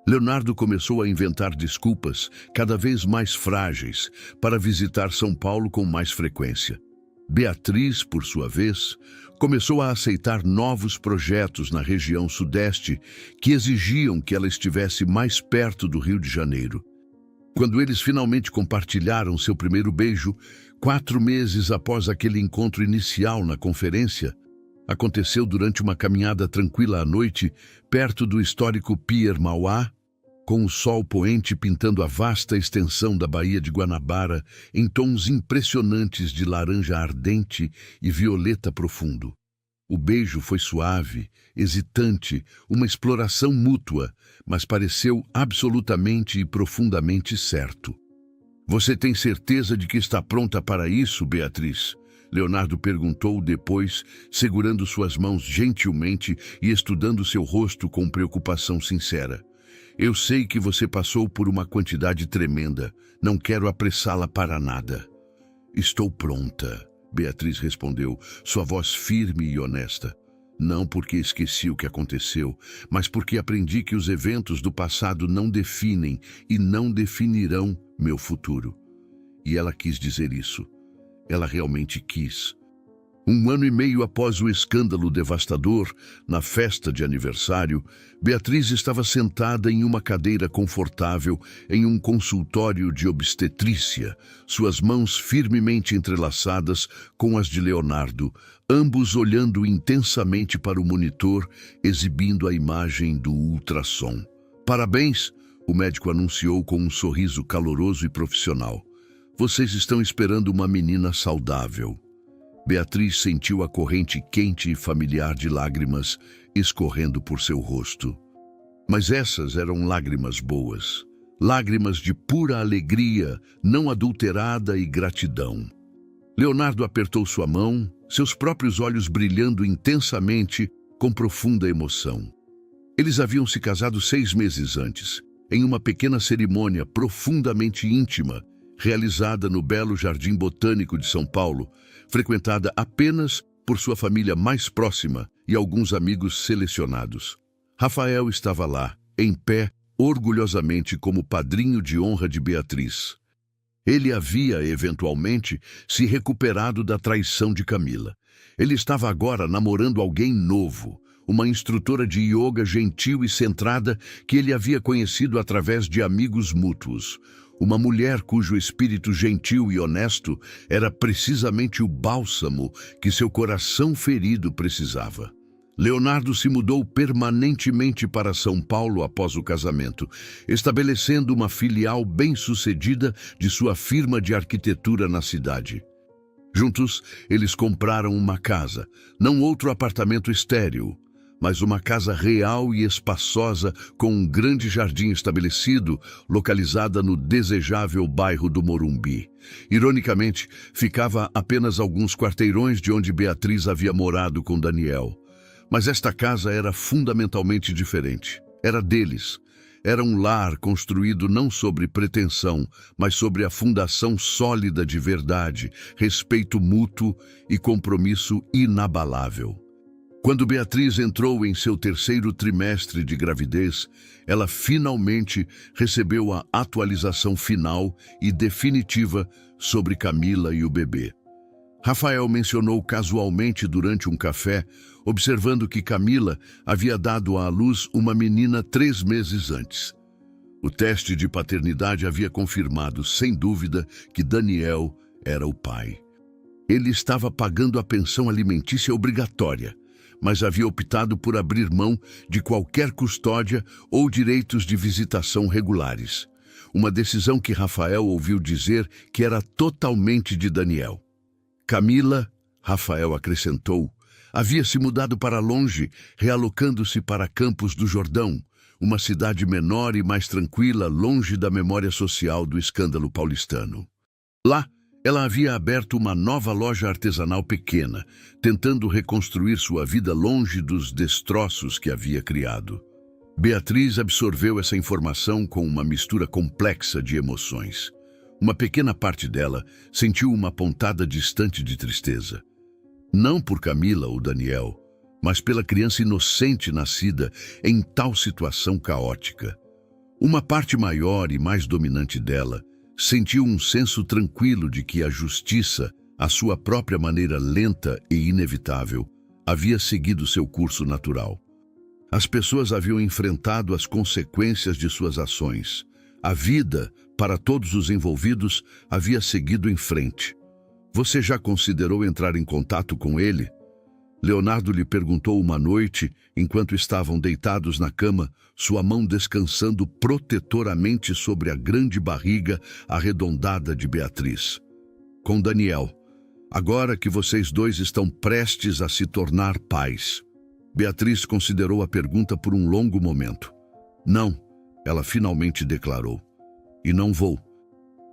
A: Leonardo começou a inventar desculpas cada vez mais frágeis para visitar São Paulo com mais frequência. Beatriz, por sua vez, começou a aceitar novos projetos na região sudeste que exigiam que ela estivesse mais perto do Rio de Janeiro. Quando eles finalmente compartilharam seu primeiro beijo, 4 meses após aquele encontro inicial na conferência, aconteceu durante uma caminhada tranquila à noite, perto do histórico Pier Mauá, com o sol poente pintando a vasta extensão da Baía de Guanabara em tons impressionantes de laranja ardente e violeta profundo. O beijo foi suave, hesitante, uma exploração mútua, mas pareceu absolutamente e profundamente certo. "Você tem certeza de que está pronta para isso, Beatriz?" Leonardo perguntou depois, segurando suas mãos gentilmente e estudando seu rosto com preocupação sincera. "Eu sei que você passou por uma quantidade tremenda. Não quero apressá-la para nada." "Estou pronta", Beatriz respondeu, sua voz firme e honesta. "Não porque esqueci o que aconteceu, mas porque aprendi que os eventos do passado não definem e não definirão meu futuro." E ela quis dizer isso. Ela realmente quis. 1 ano e meio após o escândalo devastador, na festa de aniversário, Beatriz estava sentada em uma cadeira confortável em um consultório de obstetrícia, suas mãos firmemente entrelaçadas com as de Leonardo, ambos olhando intensamente para o monitor, exibindo a imagem do ultrassom. "Parabéns", o médico anunciou com um sorriso caloroso e profissional. "Vocês estão esperando uma menina saudável." Beatriz sentiu a corrente quente e familiar de lágrimas escorrendo por seu rosto. Mas essas eram lágrimas boas, lágrimas de pura alegria, não adulterada e gratidão. Leonardo apertou sua mão, seus próprios olhos brilhando intensamente com profunda emoção. Eles haviam se casado 6 meses antes, em uma pequena cerimônia profundamente íntima, realizada no belo Jardim Botânico de São Paulo, frequentada apenas por sua família mais próxima e alguns amigos selecionados. Rafael estava lá, em pé, orgulhosamente como padrinho de honra de Beatriz. Ele havia, eventualmente, se recuperado da traição de Camila. Ele estava agora namorando alguém novo, uma instrutora de yoga gentil e centrada que ele havia conhecido através de amigos mútuos. Uma mulher cujo espírito gentil e honesto era precisamente o bálsamo que seu coração ferido precisava. Leonardo se mudou permanentemente para São Paulo após o casamento, estabelecendo uma filial bem-sucedida de sua firma de arquitetura na cidade. Juntos, eles compraram uma casa, não outro apartamento estéril, mas uma casa real e espaçosa com um grande jardim estabelecido, localizada no desejável bairro do Morumbi. Ironicamente, ficava a apenas alguns quarteirões de onde Beatriz havia morado com Daniel. Mas esta casa era fundamentalmente diferente. Era deles. Era um lar construído não sobre pretensão, mas sobre a fundação sólida de verdade, respeito mútuo e compromisso inabalável. Quando Beatriz entrou em seu terceiro trimestre de gravidez, ela finalmente recebeu a atualização final e definitiva sobre Camila e o bebê. Rafael mencionou casualmente durante um café, observando que Camila havia dado à luz uma menina 3 meses antes. O teste de paternidade havia confirmado, sem dúvida, que Daniel era o pai. Ele estava pagando a pensão alimentícia obrigatória, mas havia optado por abrir mão de qualquer custódia ou direitos de visitação regulares. Uma decisão que Rafael ouviu dizer que era totalmente de Daniel. Camila, Rafael acrescentou, havia se mudado para longe, realocando-se para Campos do Jordão, uma cidade menor e mais tranquila, longe da memória social do escândalo paulistano. Lá, ela havia aberto uma nova loja artesanal pequena, tentando reconstruir sua vida longe dos destroços que havia criado. Beatriz absorveu essa informação com uma mistura complexa de emoções. Uma pequena parte dela sentiu uma pontada distante de tristeza. Não por Camila ou Daniel, mas pela criança inocente nascida em tal situação caótica. Uma parte maior e mais dominante dela sentiu um senso tranquilo de que a justiça, à sua própria maneira lenta e inevitável, havia seguido seu curso natural. As pessoas haviam enfrentado as consequências de suas ações. A vida, para todos os envolvidos, havia seguido em frente. Você já considerou entrar em contato com ele? Leonardo lhe perguntou uma noite, enquanto estavam deitados na cama, sua mão descansando protetoramente sobre a grande barriga arredondada de Beatriz. Com Daniel, agora que vocês dois estão prestes a se tornar pais. Beatriz considerou a pergunta por um longo momento. Não, ela finalmente declarou. E não vou.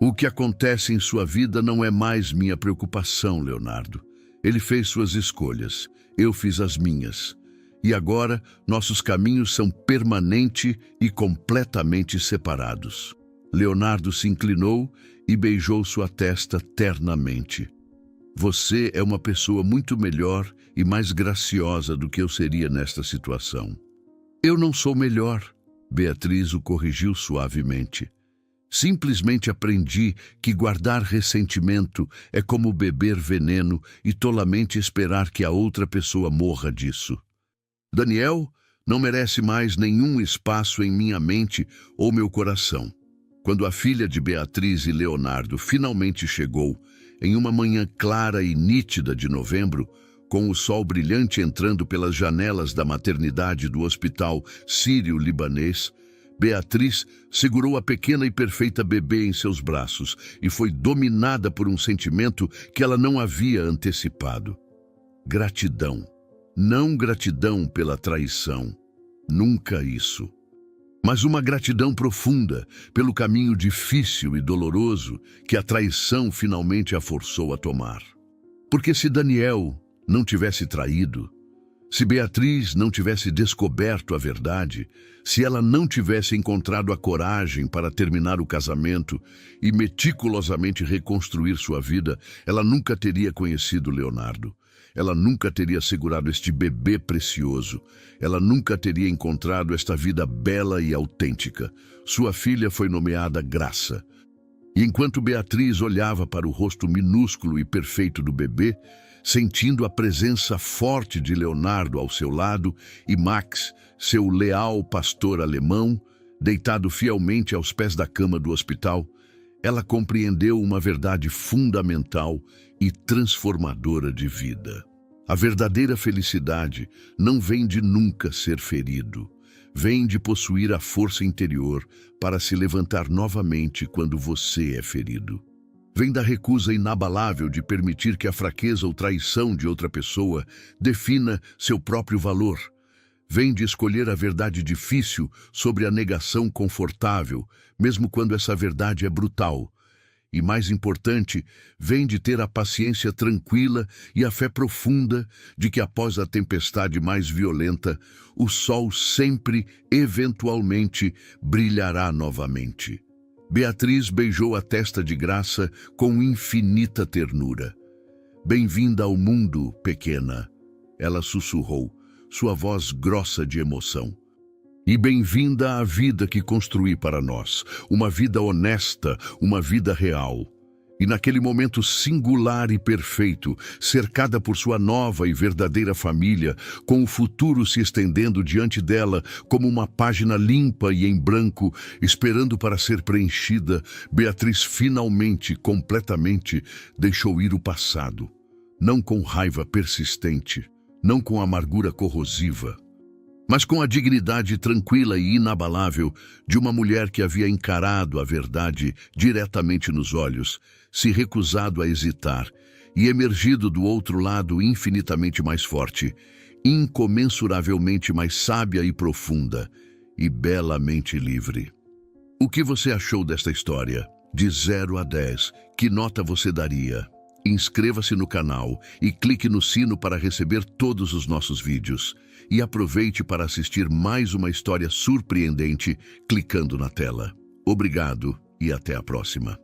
A: O que acontece em sua vida não é mais minha preocupação, Leonardo. Ele fez suas escolhas, eu fiz as minhas. E agora nossos caminhos são permanente e completamente separados. Leonardo se inclinou e beijou sua testa ternamente. Você é uma pessoa muito melhor e mais graciosa do que eu seria nesta situação. Eu não sou melhor, Beatriz o corrigiu suavemente. Simplesmente aprendi que guardar ressentimento é como beber veneno e tolamente esperar que a outra pessoa morra disso. Daniel não merece mais nenhum espaço em minha mente ou meu coração. Quando a filha de Beatriz e Leonardo finalmente chegou, em uma manhã clara e nítida de novembro, com o sol brilhante entrando pelas janelas da maternidade do Hospital Sírio-Libanês, Beatriz segurou a pequena e perfeita bebê em seus braços e foi dominada por um sentimento que ela não havia antecipado. Gratidão. Não gratidão pela traição. Nunca isso. Mas uma gratidão profunda pelo caminho difícil e doloroso que a traição finalmente a forçou a tomar. Porque se Daniel não tivesse traído, se Beatriz não tivesse descoberto a verdade, se ela não tivesse encontrado a coragem para terminar o casamento e meticulosamente reconstruir sua vida, ela nunca teria conhecido Leonardo. Ela nunca teria segurado este bebê precioso. Ela nunca teria encontrado esta vida bela e autêntica. Sua filha foi nomeada Graça. E enquanto Beatriz olhava para o rosto minúsculo e perfeito do bebê, sentindo a presença forte de Leonardo ao seu lado e Max, seu leal pastor alemão, deitado fielmente aos pés da cama do hospital, ela compreendeu uma verdade fundamental e transformadora de vida. A verdadeira felicidade não vem de nunca ser ferido. Vem de possuir a força interior para se levantar novamente quando você é ferido. Vem da recusa inabalável de permitir que a fraqueza ou traição de outra pessoa defina seu próprio valor. Vem de escolher a verdade difícil sobre a negação confortável, mesmo quando essa verdade é brutal. E mais importante, vem de ter a paciência tranquila e a fé profunda de que após a tempestade mais violenta, o sol sempre, eventualmente, brilhará novamente. Beatriz beijou a testa de Graça com infinita ternura. "Bem-vinda ao mundo, pequena", ela sussurrou, sua voz grossa de emoção. "E bem-vinda à vida que construí para nós, uma vida honesta, uma vida real." E naquele momento singular e perfeito, cercada por sua nova e verdadeira família, com o futuro se estendendo diante dela como uma página limpa e em branco, esperando para ser preenchida, Beatriz finalmente, completamente, deixou ir o passado. Não com raiva persistente, não com amargura corrosiva, mas com a dignidade tranquila e inabalável de uma mulher que havia encarado a verdade diretamente nos olhos, se recusado a hesitar e emergido do outro lado infinitamente mais forte, incomensuravelmente mais sábia e profunda, e belamente livre. O que você achou desta história? De 0 a 10, que nota você daria? Inscreva-se no canal e clique no sino para receber todos os nossos vídeos. E aproveite para assistir mais uma história surpreendente clicando na tela. Obrigado e até a próxima.